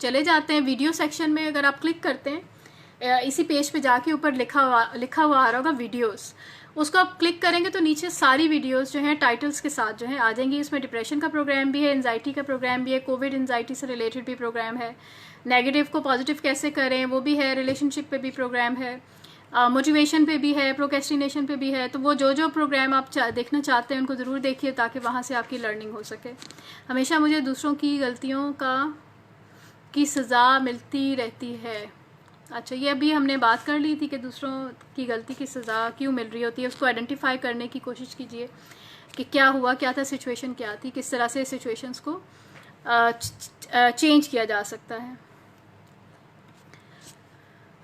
चले जाते हैं वीडियो सेक्शन में, अगर आप क्लिक करते हैं इसी पेज पे जाके ऊपर लिखा हुआ आ रहा होगा वीडियोस, उसको आप क्लिक करेंगे तो नीचे सारी वीडियोस जो हैं टाइटल्स के साथ जो हैं आ जाएंगी। इसमें डिप्रेशन का प्रोग्राम भी है, एंजाइटी का प्रोग्राम भी है, कोविड एंजाइटी से रिलेटेड भी प्रोग्राम है, नेगेटिव को पॉजिटिव कैसे करें वो भी है, रिलेशनशिप पे भी प्रोग्राम है, मोटिवेशन पे भी है, प्रोक्रेस्टिनेशन पे भी है। तो वो जो प्रोग्राम आप देखना चाहते हैं उनको ज़रूर देखिए, ताकि वहाँ से आपकी लर्निंग हो सके। हमेशा मुझे दूसरों की गलतियों की सज़ा मिलती रहती है। अच्छा, ये अभी हमने बात कर ली थी कि दूसरों की गलती की सज़ा क्यों मिल रही होती है, उसको आइडेंटिफाई करने की कोशिश कीजिए कि क्या हुआ, क्या था, सिचुएशन क्या थी, किस तरह से सिचुएशंस को चेंज किया जा सकता है।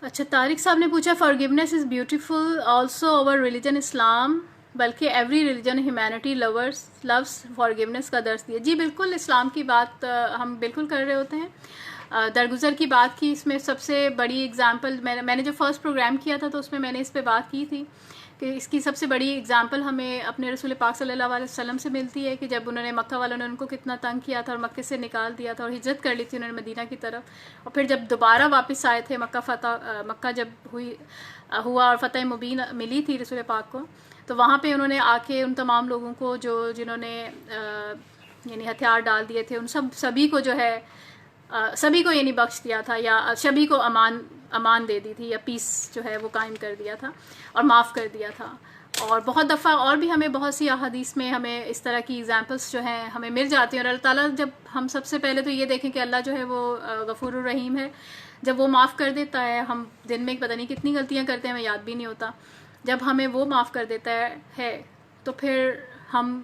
अच्छा, तारिक साहब ने पूछा forgiveness is beautiful also our religion Islam, बल्कि every religion humanity loves forgiveness का दर्ज दिया। जी बिल्कुल, इस्लाम की बात हम बिल्कुल कर रहे होते हैं। दरगुजर की बात की, इसमें सबसे बड़ी एग्जांपल मैंने जो फर्स्ट प्रोग्राम किया था तो उसमें मैंने इस पे बात की थी कि इसकी सबसे बड़ी एग्जांपल हमें अपने रसूल पाक सल्लल्लाहु अलैहि वसल्लम से मिलती है कि जब उन्होंने मक्का वालों ने उनको कितना तंग किया था और मक्के से निकाल दिया था और हिजरत कर ली थी उन्होंने मदीना की तरफ, और फिर जब दोबारा वापस आए थे, मक्का जब हुआ और फ़तह मुबीन मिली थी रसूल पाक को, तो वहाँ पर उन्होंने आके उन तमाम लोगों को जिन्होंने यानी हथियार डाल दिए थे, उन सभी को जो है सभी को यानी बख्श दिया था, या सभी को अमान दे दी थी, या पीस जो है वो कायम कर दिया था और माफ़ कर दिया था। और बहुत दफ़ा और भी हमें बहुत सी अहादीस में हमें इस तरह की एग्जांपल्स जो हैं हमें मिल जाती हैं। और अल्लाह ताला, जब हम सबसे पहले तो ये देखें कि अल्लाह जो है वो गफूर रहीम है, जब वो माफ़ कर देता है, हम दिन में पता नहीं कितनी गलतियाँ करते हैं, हमें याद भी नहीं होता, जब हमें वो माफ़ कर देता है तो फिर हम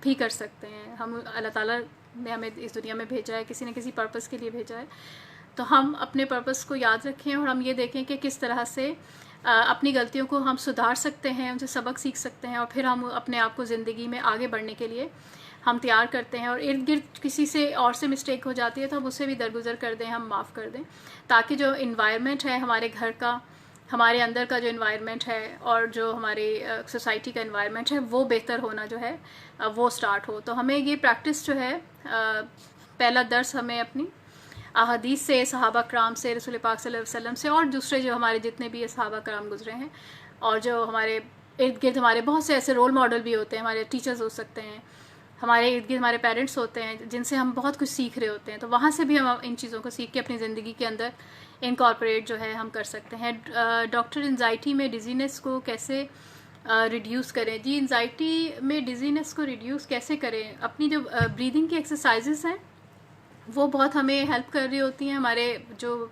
भी कर सकते हैं। हम अल्लाह ताला ने हमें इस दुनिया में भेजा है, किसी न किसी पर्पस के लिए भेजा है, तो हम अपने पर्पस को याद रखें और हम ये देखें कि किस तरह से अपनी गलतियों को हम सुधार सकते हैं, उनसे सबक सीख सकते हैं, और फिर हम अपने आप को ज़िंदगी में आगे बढ़ने के लिए हम तैयार करते हैं। और इर्द गिर्द किसी से और से मिस्टेक हो जाती है तो हम उससे भी दरगुजर कर दें, हम माफ़ कर दें, ताकि जो इन्वायरमेंट है हमारे घर का, हमारे अंदर का जो इन्वायरमेंट है और जो हमारी सोसाइटी का इन्वायरमेंट है वो बेहतर होना जो है वो स्टार्ट हो। तो हमें ये प्रैक्टिस जो है, पहला दर्स हमें अपनी अहादीस से, सहाबा कराम से, रसूल पाक सल्लल्लाहु अलैहि वसल्लम से, और दूसरे जो हमारे जितने भी सहाबा कराम गुजरे हैं, और जो हमारे इर्द गिर्द हमारे बहुत से ऐसे रोल मॉडल भी होते हैं, हमारे टीचर्स हो सकते हैं, हमारे इर्द गिर्द हमारे पेरेंट्स होते हैं जिनसे हम बहुत कुछ सीख रहे होते हैं, तो वहाँ से भी हम इन चीज़ों को सीख के अपनी ज़िंदगी के अंदर इनकॉर्पोरेट जो है हम कर सकते हैं। डॉक्टर, एंजाइटी में डिजीनेस को कैसे रिड्यूस करें? जी, एंजाइटी में डिजीनेस को रिड्यूस कैसे करें? अपनी जो ब्रीदिंग की एक्सरसाइजेस हैं वो बहुत हमें हेल्प कर रही होती हैं, हमारे जो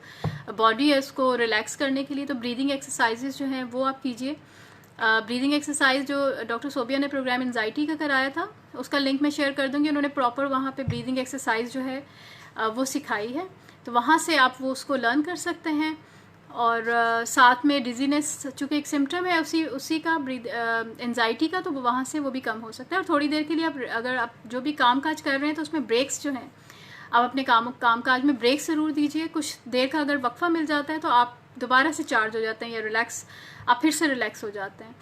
बॉडी है उसको रिलैक्स करने के लिए। तो ब्रीदिंग एक्सरसाइजेस जो हैं वो आप कीजिए। ब्रीदिंग एक्सरसाइज जो डॉक्टर सोबिया ने प्रोग्राम एंजाइटी का कराया था, उसका लिंक मैं शेयर कर दूंगी, उन्होंने प्रॉपर वहाँ पे ब्रीदिंग एक्सरसाइज जो है वो सिखाई है, तो वहाँ से आप वो उसको लर्न कर सकते हैं। और साथ में डिजीनेस चूँकि एक सिम्टम है उसी का एंजाइटी का, तो वहाँ से वो भी कम हो सकता है। और थोड़ी देर के लिए अगर आप जो भी काम काज कर रहे हैं तो उसमें ब्रेक्स जो हैं, आप अपने काम काज में ब्रेक ज़रूर दीजिए। कुछ देर का अगर वक्फा मिल जाता है तो आप दोबारा से चार्ज हो जाते हैं या आप फिर से रिलैक्स हो जाते हैं।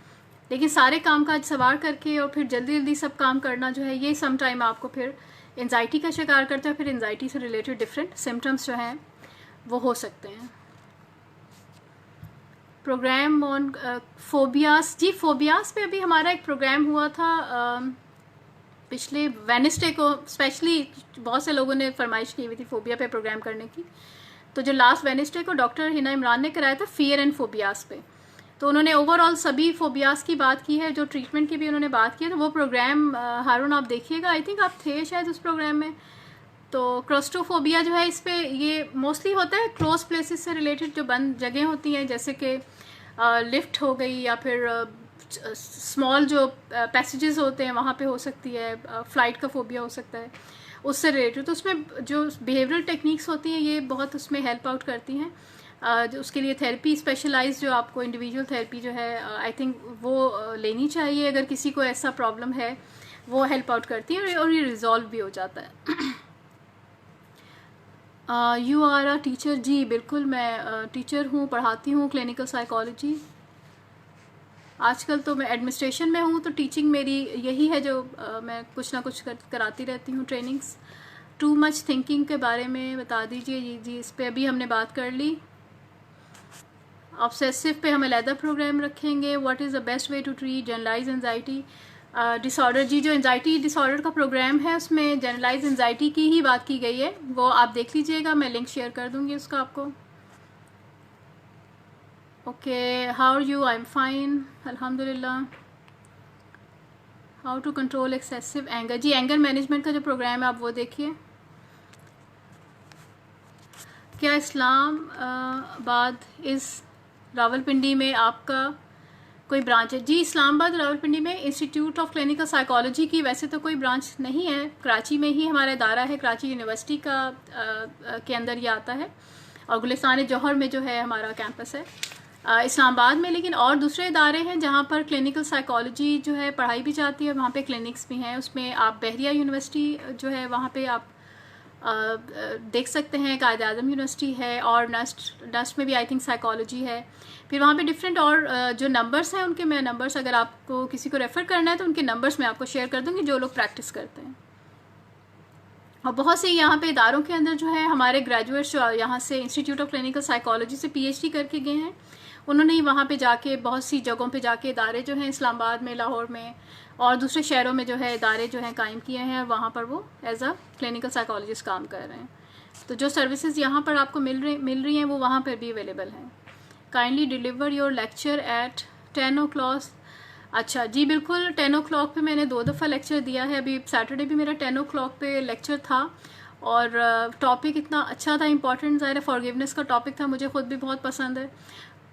लेकिन सारे काम काज सवार करके और फिर जल्दी जल्दी सब काम करना जो है, ये सम टाइम आपको फिर एंजाइटी का शिकार करता है। फिर एंजाइटी से रिलेटेड डिफरेंट सिम्टम्स जो हैं वो हो सकते हैं। प्रोग्राम ऑन फोबियास, जी फोबियास पे अभी हमारा एक प्रोग्राम हुआ था पिछले वेडनेसडे को। स्पेशली बहुत से लोगों ने फरमाइश की हुई थी फोबिया पे प्रोग्राम करने की, तो जो लास्ट वेडनेसडे को डॉक्टर हिना इमरान ने कराया था फियर एंड फोबियास पे, तो उन्होंने ओवरऑल सभी फोबियास की बात की है, जो ट्रीटमेंट की भी उन्होंने बात की है। तो वो प्रोग्राम हारून आप देखिएगा, आई थिंक आप थे शायद उस प्रोग्राम में। तो क्लोस्ट्रोफोबिया जो है, इस पे ये मोस्टली होता है क्लोज प्लेसेस से रिलेटेड, जो बंद जगह होती हैं जैसे कि लिफ्ट हो गई या फिर स्मॉल जो पैसेजेस होते हैं वहाँ पे हो सकती है। फ्लाइट का फोबिया हो सकता है उससे रिलेटेड। तो उसमें जो बिहेवियरल टेक्निक्स होती हैं ये बहुत उसमें हेल्प आउट करती हैं। जो उसके लिए थेरेपी स्पेशलाइज जो आपको इंडिविजुअल थेरेपी जो है आई थिंक वो लेनी चाहिए। अगर किसी को ऐसा प्रॉब्लम है वो हेल्प आउट करती है और ये रिजॉल्व भी हो जाता है। यू आर अ टीचर, जी बिल्कुल मैं टीचर हूँ, पढ़ाती हूँ क्लिनिकल साइकोलॉजी। आजकल तो मैं एडमिनिस्ट्रेशन में हूँ, तो टीचिंग मेरी यही है जो मैं कुछ ना कुछ कराती रहती हूँ ट्रेनिंग्स। टू मच थिंकिंग के बारे में बता दीजिए। जी इस पे अभी हमने बात कर ली। ऑब्सेसिव पे हम अलहदा प्रोग्राम रखेंगे। What is the best way to treat generalise anxiety disorder, जी जो एंजाइटी डिसऑर्डर का प्रोग्राम है उसमें जनरलाइज एंजाइटी की ही बात की गई है, वो आप देख लीजिएगा, मैं लिंक शेयर कर दूंगी उसका आपको। Okay, how are you? I am fine अल्हम्दुलिल्लाह। How to control excessive anger, जी एंगर मैनेजमेंट का जो प्रोग्राम है आप वो देखिए। क्या इस्लामाबाद इस रावलपिंडी में आपका कोई ब्रांच है? जी इस्लामाबाद रावलपिंडी में इंस्टीट्यूट ऑफ क्लिनिकल साइकोलॉजी की वैसे तो कोई ब्रांच नहीं है, कराची में ही हमारा इदारा है, कराची यूनिवर्सिटी का के अंदर ये आता है, और गुलिस्तान जौहर में जो है हमारा कैंपस है इस्लामाबाद में। लेकिन और दूसरे इदारे हैं जहाँ पर क्लिनिकल साइकोलॉजी जो है पढ़ाई भी जाती है, वहाँ पे क्लिनिक्स भी हैं। उसमें आप बहरिया यूनिवर्सिटी जो है वहाँ पे आप देख सकते हैं, कायद आज़म यूनिवर्सिटी है, और नस्ट में भी आई थिंक साइकोलॉजी है। फिर वहाँ पे डिफरेंट और जो नंबर्स हैं उनके, मैं नंबर्स अगर आपको किसी को रेफ़र करना है तो उनके नंबर्स मैं आपको शेयर कर दूँगी जो लोग प्रैक्टिस करते हैं। और बहुत से यहाँ पे इदारों के अंदर जो है हमारे ग्रेजुएट्स जो यहाँ से इंस्टीट्यूट ऑफ क्लिनिकल साइकोलॉजी से PhD करके गए हैं, उन्होंने ही वहाँ पे जाके बहुत सी जगहों पे जाके इदारे जो हैं इस्लामाबाद में, लाहौर में और दूसरे शहरों में जो है इदारे जो हैं कायम किए हैं, वहाँ पर वो एज अ क्लिनिकल साइकोलॉजिस्ट काम कर रहे हैं। तो जो सर्विसेज यहाँ पर आपको मिल रही हैं वो वहाँ पर भी अवेलेबल हैं। Kindly deliver your lecture at 10 o'clock। अच्छा जी बिल्कुल, 10 o'clock पे मैंने 2 दफ़ा लेक्चर दिया है। अभी सैटरडे भी मेरा 10 o'clock पे लेक्चर था, और टॉपिक इतना अच्छा था, इंपॉर्टेंट ज़ाहिर फॉरगिवनेस का टॉपिक था, मुझे ख़ुद भी बहुत पसंद है,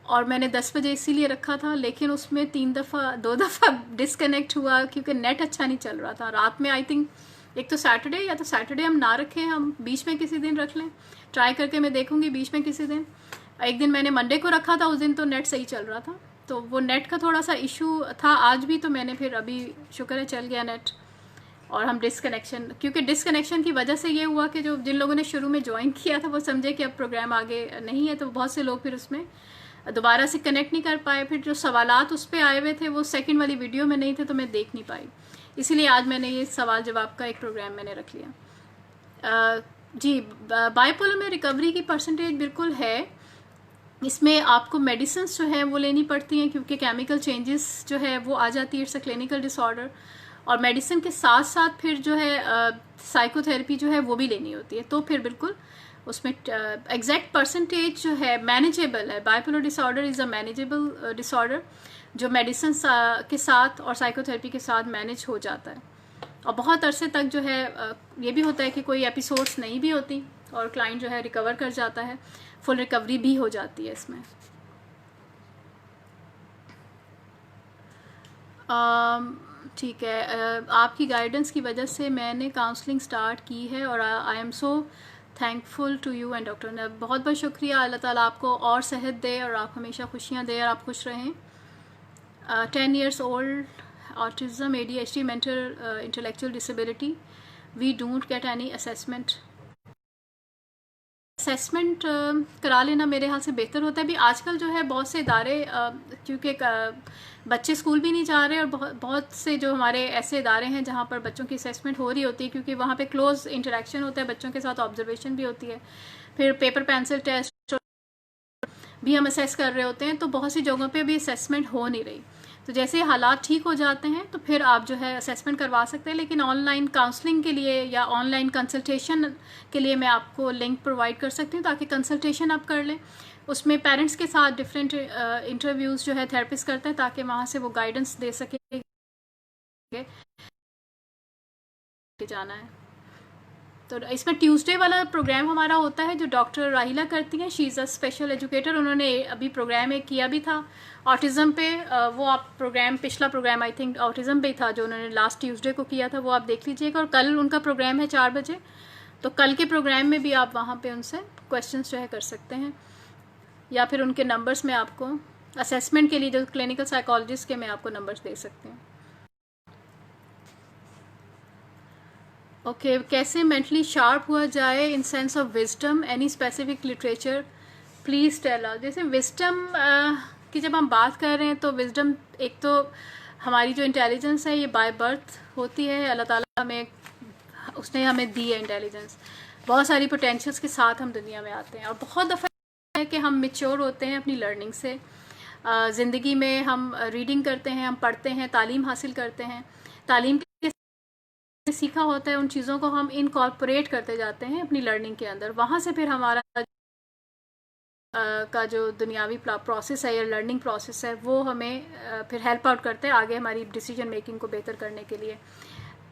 और मैंने 10 बजे इसीलिए रखा था। लेकिन उसमें 2 दफ़ा डिसकनेक्ट हुआ क्योंकि नेट अच्छा नहीं चल रहा था रात में। आई थिंक एक तो सैटरडे, या तो सैटरडे हम ना रखें, हम बीच में किसी दिन रख लें, ट्राई करके मैं देखूँगी बीच में किसी दिन। एक दिन मैंने मंडे को रखा था, उस दिन तो नेट सही चल रहा था, तो वो नेट का थोड़ा सा इशू था आज भी, तो मैंने फिर अभी शुक्र है चल गया नेट। और हम डिसकनेक्शन, क्योंकि डिसकनेक्शन की वजह से ये हुआ कि जो जिन लोगों ने शुरू में ज्वाइन किया था वो समझे कि अब प्रोग्राम आगे नहीं है, तो बहुत से लोग फिर उसमें दोबारा से कनेक्ट नहीं कर पाए। फिर जो सवालात उस पर आए हुए थे वो सेकंड वाली वीडियो में नहीं थे, तो मैं देख नहीं पाई, इसीलिए आज मैंने ये सवाल जवाब का एक प्रोग्राम मैंने रख लिया। जी बाइपोलर में रिकवरी की परसेंटेज बिल्कुल है। इसमें आपको मेडिसिन जो है वो लेनी पड़ती हैं क्योंकि केमिकल चेंजेस जो है वो आ जाती है, इट्स अ क्लिनिकल डिसऑर्डर, और मेडिसिन के साथ साथ फिर जो है साइकोथेरेपी जो है वो भी लेनी होती है। तो फिर बिल्कुल उसमें एग्जैक्ट परसेंटेज जो है मैनेजेबल है। Bipolar disorder is a manageable disorder जो मेडिसिन के साथ और साइकोथेरेपी के साथ मैनेज हो जाता है, और बहुत अरसे तक जो है ये भी होता है कि कोई एपिसोड्स नहीं भी होती और क्लाइंट जो है रिकवर कर जाता है, फुल रिकवरी भी हो जाती है इसमें। ठीक है, आपकी गाइडेंस की वजह से मैंने काउंसलिंग स्टार्ट की है और I am so thankful to you and doctor Nab, बहुत बहुत शुक्रिया। अल्लाह ताला आपको और सेहत दे और आप हमेशा खुशियाँ दे और आप खुश रहें। 10 years old, autism, ADHD, mental intellectual disability, we don't get any assessment करा लेना मेरे ख्याल से बेहतर होता है। अभी आजकल जो है बहुत से इदारे, क्योंकि बच्चे स्कूल भी नहीं जा रहे और बहुत से जो हमारे ऐसे इदारे हैं जहाँ पर बच्चों की असेसमेंट हो रही होती है, क्योंकि वहाँ पे क्लोज इंटरेक्शन होता है बच्चों के साथ, ऑब्जर्वेशन भी होती है, फिर पेपर पेंसिल टेस्ट भी हम असेस कर रहे होते हैं, तो बहुत सी जगहों पे भी असेसमेंट हो नहीं रही। तो जैसे हालात ठीक हो जाते हैं तो फिर आप जो है असेसमेंट करवा सकते हैं। लेकिन ऑनलाइन काउंसलिंग के लिए या ऑनलाइन कंसल्टेशन के लिए मैं आपको लिंक प्रोवाइड कर सकती हूँ, ताकि कंसल्टेशन आप कर लें। उसमें पेरेंट्स के साथ डिफरेंट इंटरव्यूज़ जो है थेरेपिस्ट करते हैं, ताकि वहाँ से वो गाइडेंस दे सके जाना है। तो इसमें ट्यूसडे वाला प्रोग्राम हमारा होता है जो डॉक्टर राहिला करती हैं, she is a special educator. उन्होंने अभी प्रोग्राम एक किया भी था ऑटिज़म पे, वो आप प्रोग्राम, पिछला प्रोग्राम आई थिंक ऑटिज़म पे ही था जो उन्होंने लास्ट ट्यूसडे को किया था, वो आप देख लीजिएगा। और कल उनका प्रोग्राम है 4 बजे, तो कल के प्रोग्राम में भी आप वहाँ पे उनसे क्वेश्चंस जो है कर सकते हैं, या फिर उनके नंबर्स में आपको असेसमेंट के लिए जो क्लिनिकल साइकोलॉजिस्ट के मैं आपको नंबर्स दे सकती हूँ। ओके, कैसे मेंटली शार्प हुआ जाए in sense of wisdom, any specific literature please tell us. जैसे विजडम की जब हम बात कर रहे हैं तो विजडम एक तो हमारी जो इंटेलिजेंस है ये बाय बर्थ होती है, अल्लाह ताला हमें, उसने हमें दी है इंटेलिजेंस। बहुत सारी पोटेंशियल्स के साथ हम दुनिया में आते हैं, और बहुत दफ़ा है कि हम मेच्योर होते हैं अपनी लर्निंग से। ज़िंदगी में हम रीडिंग करते हैं, हम पढ़ते हैं, तालीम हासिल करते हैं, तालीम के सीखा होता है उन चीज़ों को हम इनकॉर्पोरेट करते जाते हैं अपनी लर्निंग के अंदर। वहाँ से फिर हमारा का जो दुनियावी प्रोसेस है या लर्निंग प्रोसेस है वो हमें फिर हेल्प आउट करते हैं आगे हमारी डिसीजन मेकिंग को बेहतर करने के लिए।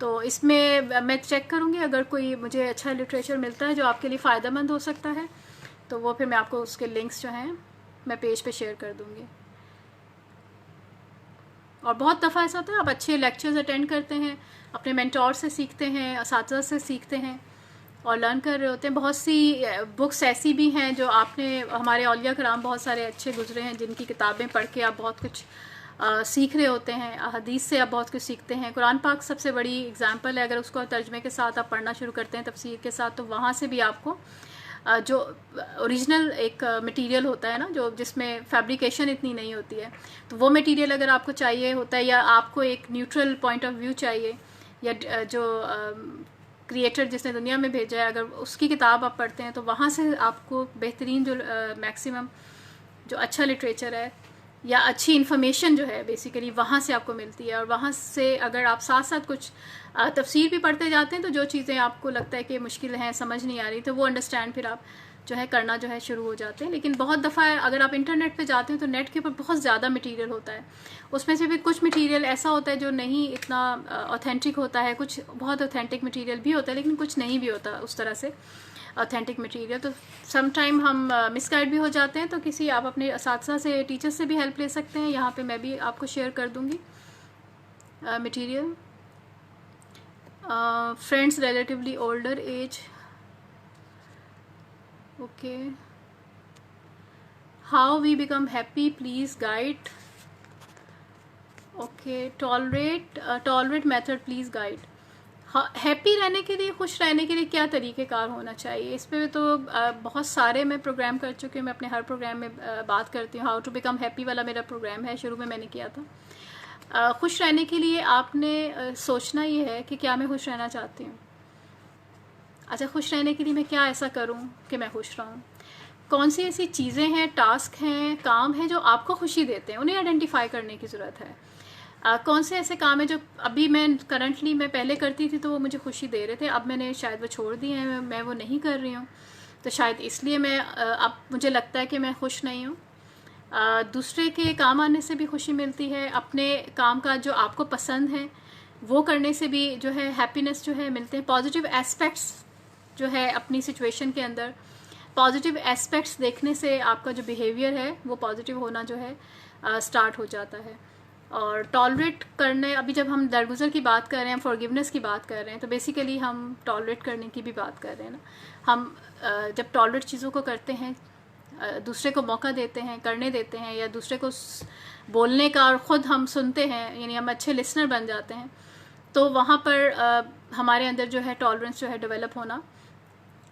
तो इसमें मैं चेक करूँगी, अगर कोई मुझे अच्छा लिटरेचर मिलता है जो आपके लिए फ़ायदेमंद हो सकता है तो वो फिर मैं आपको उसके लिंक्स जो हैं मैं पेज पे शेयर कर दूँगी। और बहुत दफ़ा ऐसा होता है आप अच्छे लेक्चर्स अटेंड करते हैं, अपने मेंटोर से सीखते हैं, असातिज़ा से सीखते हैं और लर्न कर रहे होते हैं। बहुत सी बुक्स ऐसी भी हैं जो आपने, हमारे औलिया कराम बहुत सारे अच्छे गुजरे हैं जिनकी किताबें पढ़ के आप बहुत कुछ सीख रहे होते हैं, हदीस से आप बहुत कुछ सीखते हैं। कुरान पाक सबसे बड़ी एग्जांपल है, अगर उसको तर्जमे के साथ आप पढ़ना शुरू करते हैं तफसीर के साथ, तो वहाँ से भी आपको जो ओरिजिनल एक मटेरियल होता है ना, जो जिसमें फैब्रिकेशन इतनी नहीं होती है, तो वो मटेरियल अगर आपको चाहिए होता है, या आपको एक न्यूट्रल पॉइंट ऑफ व्यू चाहिए, या जो क्रिएटर जिसने दुनिया में भेजा है अगर उसकी किताब आप पढ़ते हैं, तो वहाँ से आपको बेहतरीन जो मैक्सिमम जो अच्छा लिटरेचर है या अच्छी इन्फॉर्मेशन जो है बेसिकली वहाँ से आपको मिलती है। और वहाँ से अगर आप साथ साथ कुछ तफसीर भी पढ़ते जाते हैं तो जो चीज़ें आपको लगता है कि मुश्किल हैं, समझ नहीं आ रही, तो वो अंडरस्टैंड फिर आप जो है करना जो है शुरू हो जाते हैं। लेकिन बहुत दफ़ा अगर आप इंटरनेट पे जाते हैं तो नेट के ऊपर बहुत ज़्यादा मटेरियल होता है, उसमें से भी कुछ मटेरियल ऐसा होता है जो नहीं इतना ऑथेंटिक होता है, कुछ बहुत ऑथेंटिक मटेरियल भी होता है लेकिन कुछ नहीं भी होता उस तरह से ऑथेंटिक मटेरियल। तो सम टाइम हम मिसगाइड भी हो जाते हैं, तो किसी आप अपने असातिज़ा से, टीचर से भी हेल्प ले सकते हैं। यहाँ पे मैं भी आपको शेयर कर दूँगी material. Friends relatively older age, okay, how we become happy please guide, okay, tolerate method please guide. Happy रहने के लिए, खुश रहने के लिए क्या तरीक़ेकार होना चाहिए, इस पर तो बहुत सारे मैं प्रोग्राम कर चुकी हूँ। मैं अपने हर प्रोग्राम में बात करती हूँ। हाउ टू बिकम हैप्पी वाला मेरा प्रोग्राम है, शुरू में मैंने किया था। खुश रहने के लिए आपने सोचना ये है कि क्या मैं खुश रहना चाहती हूँ। अच्छा, खुश रहने के लिए मैं क्या ऐसा करूँ कि मैं खुश रहूँ, कौन सी ऐसी चीज़ें हैं, टास्क हैं, काम हैं जो आपको खुशी देते हैं, उन्हें आइडेंटिफाई करने की ज़रूरत है। कौन से ऐसे काम है जो अभी मैं करंटली मैं पहले करती थी तो वो मुझे खुशी दे रहे थे, अब मैंने शायद वो छोड़ दिए हैं, मैं वो नहीं कर रही हूँ, तो शायद इसलिए मैं अब मुझे लगता है कि मैं खुश नहीं हूँ। दूसरे के काम आने से भी खुशी मिलती है, अपने काम का जो आपको पसंद है वो करने से भी जो है हैप्पीनेस जो है मिलते हैं। पॉजिटिव एस्पेक्ट्स जो है अपनी सिचुएशन के अंदर, पॉजिटिव एस्पेक्ट्स देखने से आपका जो बिहेवियर है वो पॉजिटिव होना जो है स्टार्ट हो जाता है। और टॉलरेट करने, अभी जब हम दरगुजर की बात कर रहे हैं, फॉरगिवनेस की बात कर रहे हैं, तो बेसिकली हम टॉलरेट करने की भी बात कर रहे हैं ना। हम जब टॉलरेट चीज़ों को करते हैं, दूसरे को मौका देते हैं, करने देते हैं, या दूसरे को बोलने का, और ख़ुद हम सुनते हैं, यानी हम अच्छे लिसनर बन जाते हैं, तो वहाँ पर हमारे अंदर जो है टॉलरेंस जो है डेवलप होना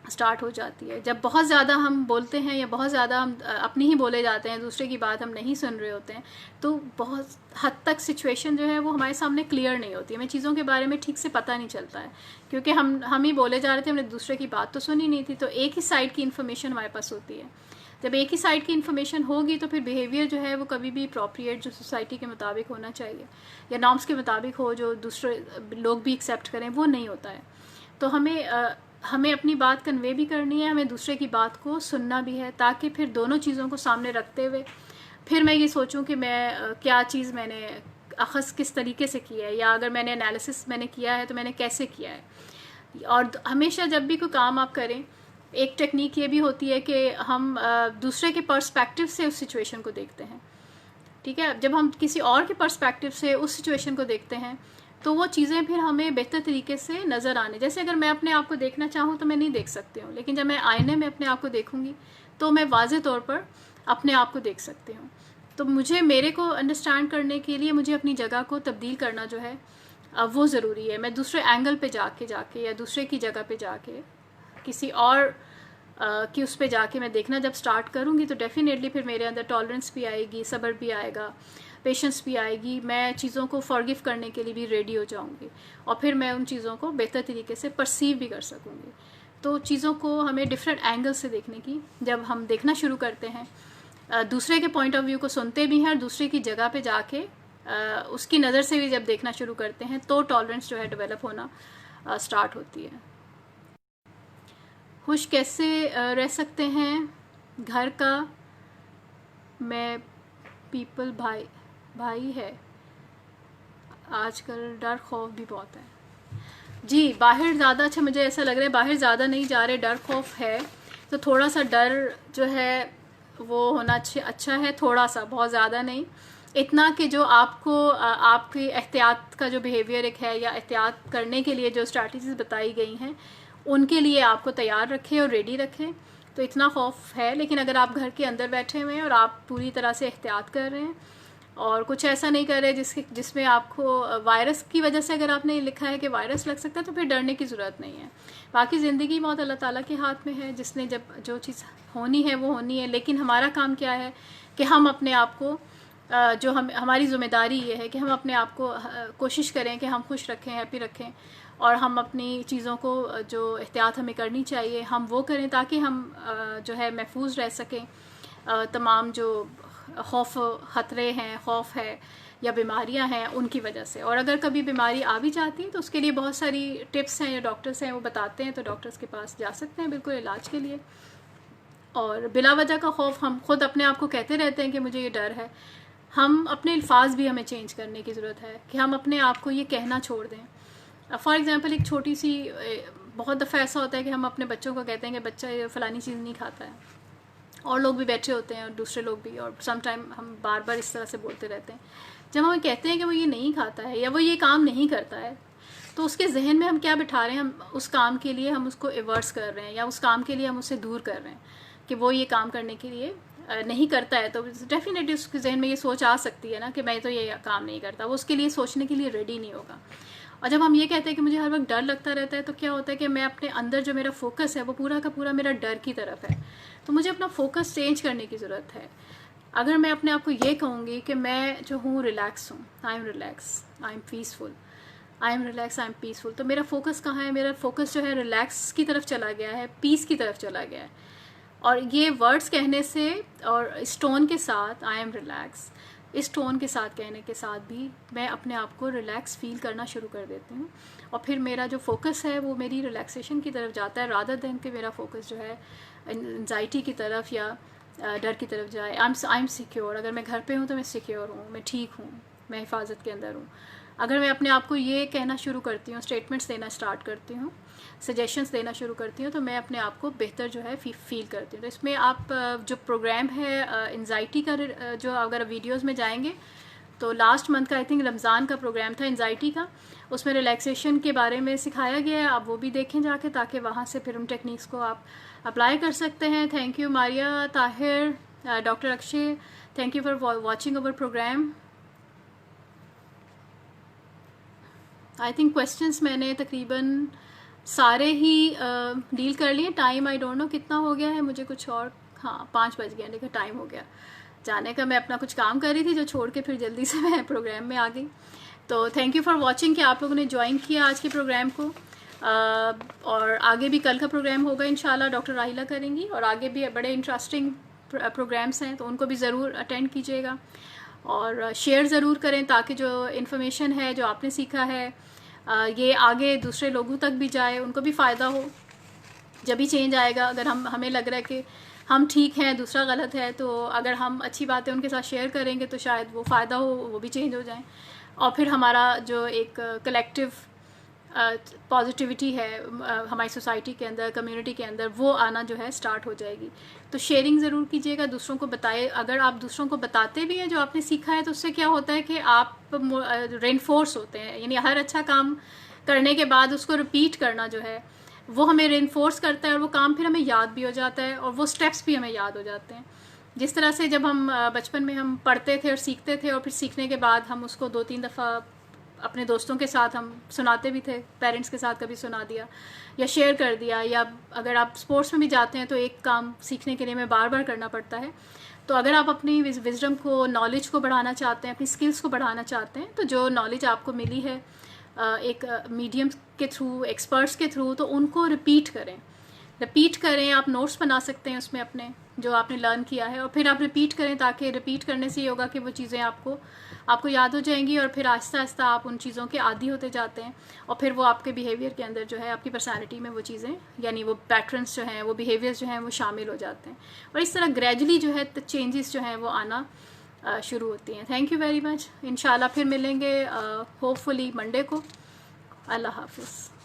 स्टार्ट हो जाती है। जब बहुत ज़्यादा हम बोलते हैं या बहुत ज़्यादा हम अपनी ही बोले जाते हैं, दूसरे की बात हम नहीं सुन रहे होते हैं, तो बहुत हद तक सिचुएशन जो है वो हमारे सामने क्लियर नहीं होती है, हमें चीज़ों के बारे में ठीक से पता नहीं चलता है, क्योंकि हम ही बोले जा रहे थे, हमने दूसरे की बात तो सुनी नहीं थी। तो एक ही साइड की इन्फॉर्मेशन हमारे पास होती है। जब एक ही साइड की इन्फॉर्मेशन होगी तो फिर बिहेवियर जो है वो कभी भी अप्रोप्रिएट, जो सोसाइटी के मुताबिक होना चाहिए या नॉर्म्स के मुताबिक हो, जो दूसरे लोग भी एक्सेप्ट करें, वो नहीं होता है। तो हमें अपनी बात कन्वे भी करनी है, हमें दूसरे की बात को सुनना भी है, ताकि फिर दोनों चीज़ों को सामने रखते हुए फिर मैं ये सोचूं कि मैं क्या चीज़ मैंने अखज़ किस तरीके से किया है, या अगर मैंने एनालिसिस मैंने किया है तो मैंने कैसे किया है। और हमेशा जब भी कोई काम आप करें, एक टेक्निक ये भी होती है कि हम दूसरे के पर्सपेक्टिव से उस सिचुएशन को देखते हैं। ठीक है, जब हम किसी और के पर्सपेक्टिव से उस सिचुएशन को देखते हैं तो वो चीज़ें फिर हमें बेहतर तरीके से नज़र आने, जैसे अगर मैं अपने आप को देखना चाहूँ तो मैं नहीं देख सकती हूँ, लेकिन जब मैं आईने में अपने आप को देखूँगी तो मैं वाज़े तौर पर अपने आप को देख सकती हूँ। तो मेरे को अंडरस्टैंड करने के लिए मुझे अपनी जगह को तब्दील करना जो है वो ज़रूरी है। मैं दूसरे एंगल पे जाके या दूसरे की जगह पे जाके किसी और कि उस पे जाके मैं देखना जब स्टार्ट करूँगी तो डेफिनेटली फिर मेरे अंदर टॉलरेंस भी आएगी, सब्र भी आएगा, पेशेंस भी आएगी, मैं चीज़ों को फॉरगिव करने के लिए भी रेडी हो जाऊँगी, और फिर मैं उन चीज़ों को बेहतर तरीके से परसीव भी कर सकूँगी। तो चीज़ों को हमें डिफरेंट एंगल से देखने की, जब हम देखना शुरू करते हैं, दूसरे के पॉइंट ऑफ व्यू को सुनते भी हैं और दूसरे की जगह पे जाके उसकी नज़र से भी जब देखना शुरू करते हैं, तो टॉलरेंस जो है डेवलप होना स्टार्ट होती है। खुश कैसे रह सकते हैं घर का मैं पीपल भाई है, आजकल डर खौफ भी बहुत है। जी, बाहर ज़्यादा, अच्छा मुझे ऐसा लग रहा है बाहर ज़्यादा नहीं जा रहे, डर खौफ है, तो थोड़ा सा डर जो है वो होना अच्छा है, थोड़ा सा, बहुत ज़्यादा नहीं, इतना कि जो आपको आपकी एहतियात का जो बिहेवियर एक है, या एहतियात करने के लिए जो स्ट्रैटेजीज बताई गई हैं उनके लिए आपको तैयार रखें और रेडी रखें। तो इतना खौफ है, लेकिन अगर आप घर के अंदर बैठे हुए हैं और आप पूरी तरह से एहतियात कर रहे हैं और कुछ ऐसा नहीं कर रहे जिसमें आपको वायरस की वजह से, अगर आपने लिखा है कि वायरस लग सकता है, तो फिर डरने की ज़रूरत नहीं है। बाकी ज़िंदगी मौत अल्लाह ताला के हाथ में है, जिसने जब जो चीज़ होनी है वो होनी है। लेकिन हमारा काम क्या है कि हम अपने आप को जो हमारी ज़िम्मेदारी ये है कि हम अपने आप को कोशिश करें कि हम खुश रखें, हैप्पी रखें, और हम अपनी चीज़ों को जो एहतियात हमें करनी चाहिए हम वो करें, ताकि हम जो है महफूज रह सकें तमाम जो खौफ ख़तरे हैं, खौफ है या बीमारियां हैं उनकी वजह से। और अगर कभी बीमारी आ भी जाती है तो उसके लिए बहुत सारी टिप्स हैं, या डॉक्टर्स हैं वो बताते हैं, तो डॉक्टर्स के पास जा सकते हैं बिल्कुल इलाज के लिए। और बिला वजह का खौफ, हम खुद अपने आप को कहते रहते हैं कि मुझे ये डर है, हम अपने अल्फाज भी हमें चेंज करने की ज़रूरत है कि हम अपने आप को ये कहना छोड़ दें। फॉर एग्ज़ाम्पल एक छोटी सी, बहुत दफ़ा ऐसा होता है कि हम अपने बच्चों को कहते हैं कि बच्चा ये फ़लानी चीज़ नहीं खाता है, और लोग भी बैठे होते हैं और दूसरे लोग भी, और सम टाइम हम बार बार इस तरह से बोलते रहते हैं। जब हम कहते हैं कि वो ये नहीं खाता है या वो ये काम नहीं करता है, तो उसके जहन में हम क्या बिठा रहे हैं, हम उस काम के लिए हम उसको एवर्स कर रहे हैं, या उस काम के लिए हम उससे दूर कर रहे हैं कि वो ये काम करने के लिए नहीं करता है। तो डेफिनेटली उसके जहन में ये सोच आ सकती है ना कि मैं तो ये काम नहीं करता, वो उसके लिए सोचने के लिए रेडी नहीं होगा। और जब हम ये कहते हैं कि मुझे हर वक्त डर लगता रहता है, तो क्या होता है कि मैं अपने अंदर जो मेरा फोकस है वो पूरा का पूरा मेरा डर की तरफ है। तो मुझे अपना फोकस चेंज करने की ज़रूरत है। अगर मैं अपने आप को ये कहूँगी कि मैं जो हूँ रिलैक्स हूँ, I am relax, I am peaceful, I am relax, I am peaceful, तो मेरा फोकस कहाँ है? मेरा फोकस जो है रिलैक्स की तरफ चला गया है, पीस की तरफ चला गया है। और ये वर्ड्स कहने से और इस टोन के साथ, आई एम रिलैक्स, इस टोन के साथ कहने के साथ भी मैं अपने आप को रिलैक्स फील करना शुरू कर देती हूँ, और फिर मेरा जो फोकस है वो मेरी रिलैक्सेशन की तरफ जाता है, रादर देन कि मेरा फोकस जो है एंजाइटी की तरफ या डर की तरफ जाए। आई एम सिक्योर, अगर मैं घर पे हूँ तो मैं सिक्योर हूँ, मैं ठीक हूँ, मैं हिफाजत के अंदर हूँ। अगर मैं अपने आप को ये कहना शुरू करती हूँ, स्टेटमेंट्स देना स्टार्ट करती हूँ, सजेशंस देना शुरू करती हूँ, तो मैं अपने आप को बेहतर जो है फील करती हूँ। तो इसमें आप जो प्रोग्राम है एंजाइटी का, जो अगर वीडियोस में जाएंगे तो लास्ट मंथ का आई थिंक रमज़ान का प्रोग्राम था एंजाइटी का, उसमें रिलैक्सेशन के बारे में सिखाया गया है, आप वो भी देखें जाके, ताकि वहाँ से फिर उन टेक्निक्स को आप अप्लाई कर सकते हैं। Thank you Maria, Tahir, doctor Akshay, thank you for watching our programme. I think questions मैंने तकरीबन सारे ही डील कर लिए। टाइम आई डोंट नो कितना हो गया है, मुझे कुछ और, हाँ 5 बज गया, देखा टाइम हो गया जाने का। मैं अपना कुछ काम कर रही थी जो छोड़ के फिर जल्दी से मैं प्रोग्राम में आ गई। तो थैंक यू फॉर वॉचिंग कि आप लोगों ने ज्वाइन किया आज के प्रोग्राम को। और आगे भी कल का प्रोग्राम होगा इंशाल्लाह, डॉक्टर राहिला करेंगी, और आगे भी बड़े इंटरेस्टिंग प्रोग्राम्स हैं, तो उनको भी ज़रूर अटेंड कीजिएगा और शेयर ज़रूर करें, ताकि जो इन्फॉर्मेशन है जो आपने सीखा है ये आगे दूसरे लोगों तक भी जाए, उनको भी फ़ायदा हो। जब भी चेंज आएगा, अगर हमें लग रहा है कि हम ठीक हैं दूसरा गलत है, तो अगर हम अच्छी बातें उनके साथ शेयर करेंगे तो शायद वो फ़ायदा हो, वो भी चेंज हो जाए, और फिर हमारा जो एक कलेक्टिव पॉजिटिविटी है हमारी सोसाइटी के अंदर, कम्युनिटी के अंदर, वो आना जो है स्टार्ट हो जाएगी। तो शेयरिंग ज़रूर कीजिएगा, दूसरों को बताए। अगर आप दूसरों को बताते भी हैं जो आपने सीखा है, तो उससे क्या होता है कि आप रेनफोर्स होते हैं, यानी हर अच्छा काम करने के बाद उसको रिपीट करना जो है वो हमें रेनफोर्स करता है, और वो काम फिर हमें याद भी हो जाता है, और वो स्टेप्स भी हमें याद हो जाते हैं। जिस तरह से जब हम बचपन में हम पढ़ते थे और सीखते थे, और फिर सीखने के बाद हम उसको 2-3 दफ़ा अपने दोस्तों के साथ हम सुनाते भी थे, पेरेंट्स के साथ कभी सुना दिया या शेयर कर दिया, या अगर आप स्पोर्ट्स में भी जाते हैं तो एक काम सीखने के लिए हमें बार बार करना पड़ता है। तो अगर आप अपनी विजडम को, नॉलेज को बढ़ाना चाहते हैं, अपनी स्किल्स को बढ़ाना चाहते हैं, तो जो नॉलेज आपको मिली है एक मीडियम के थ्रू, एक्सपर्ट्स के थ्रू, तो उनको रिपीट करें। आप नोट्स बना सकते हैं उसमें अपने जो आपने लर्न किया है, और फिर आप रिपीट करें, ताकि रिपीट करने से ये होगा कि वो चीज़ें आपको याद हो जाएंगी, और फिर आहिस्ता आहिस्ता आप उन चीज़ों के आदी होते जाते हैं, और फिर वो आपके बिहेवियर के अंदर जो है, आपकी पर्सनैलिटी में वो चीज़ें, यानी वो पैटर्न्स जो हैं, वो बिहेवियर्स जो हैं, वो शामिल हो जाते हैं, और इस तरह ग्रेजुअली जो है चेंजेस जो हैं वो आना शुरू होती हैं। Thank you very much. इंशाल्लाह फिर मिलेंगे होपफुली मंडे को। अल्लाह हाफिज़।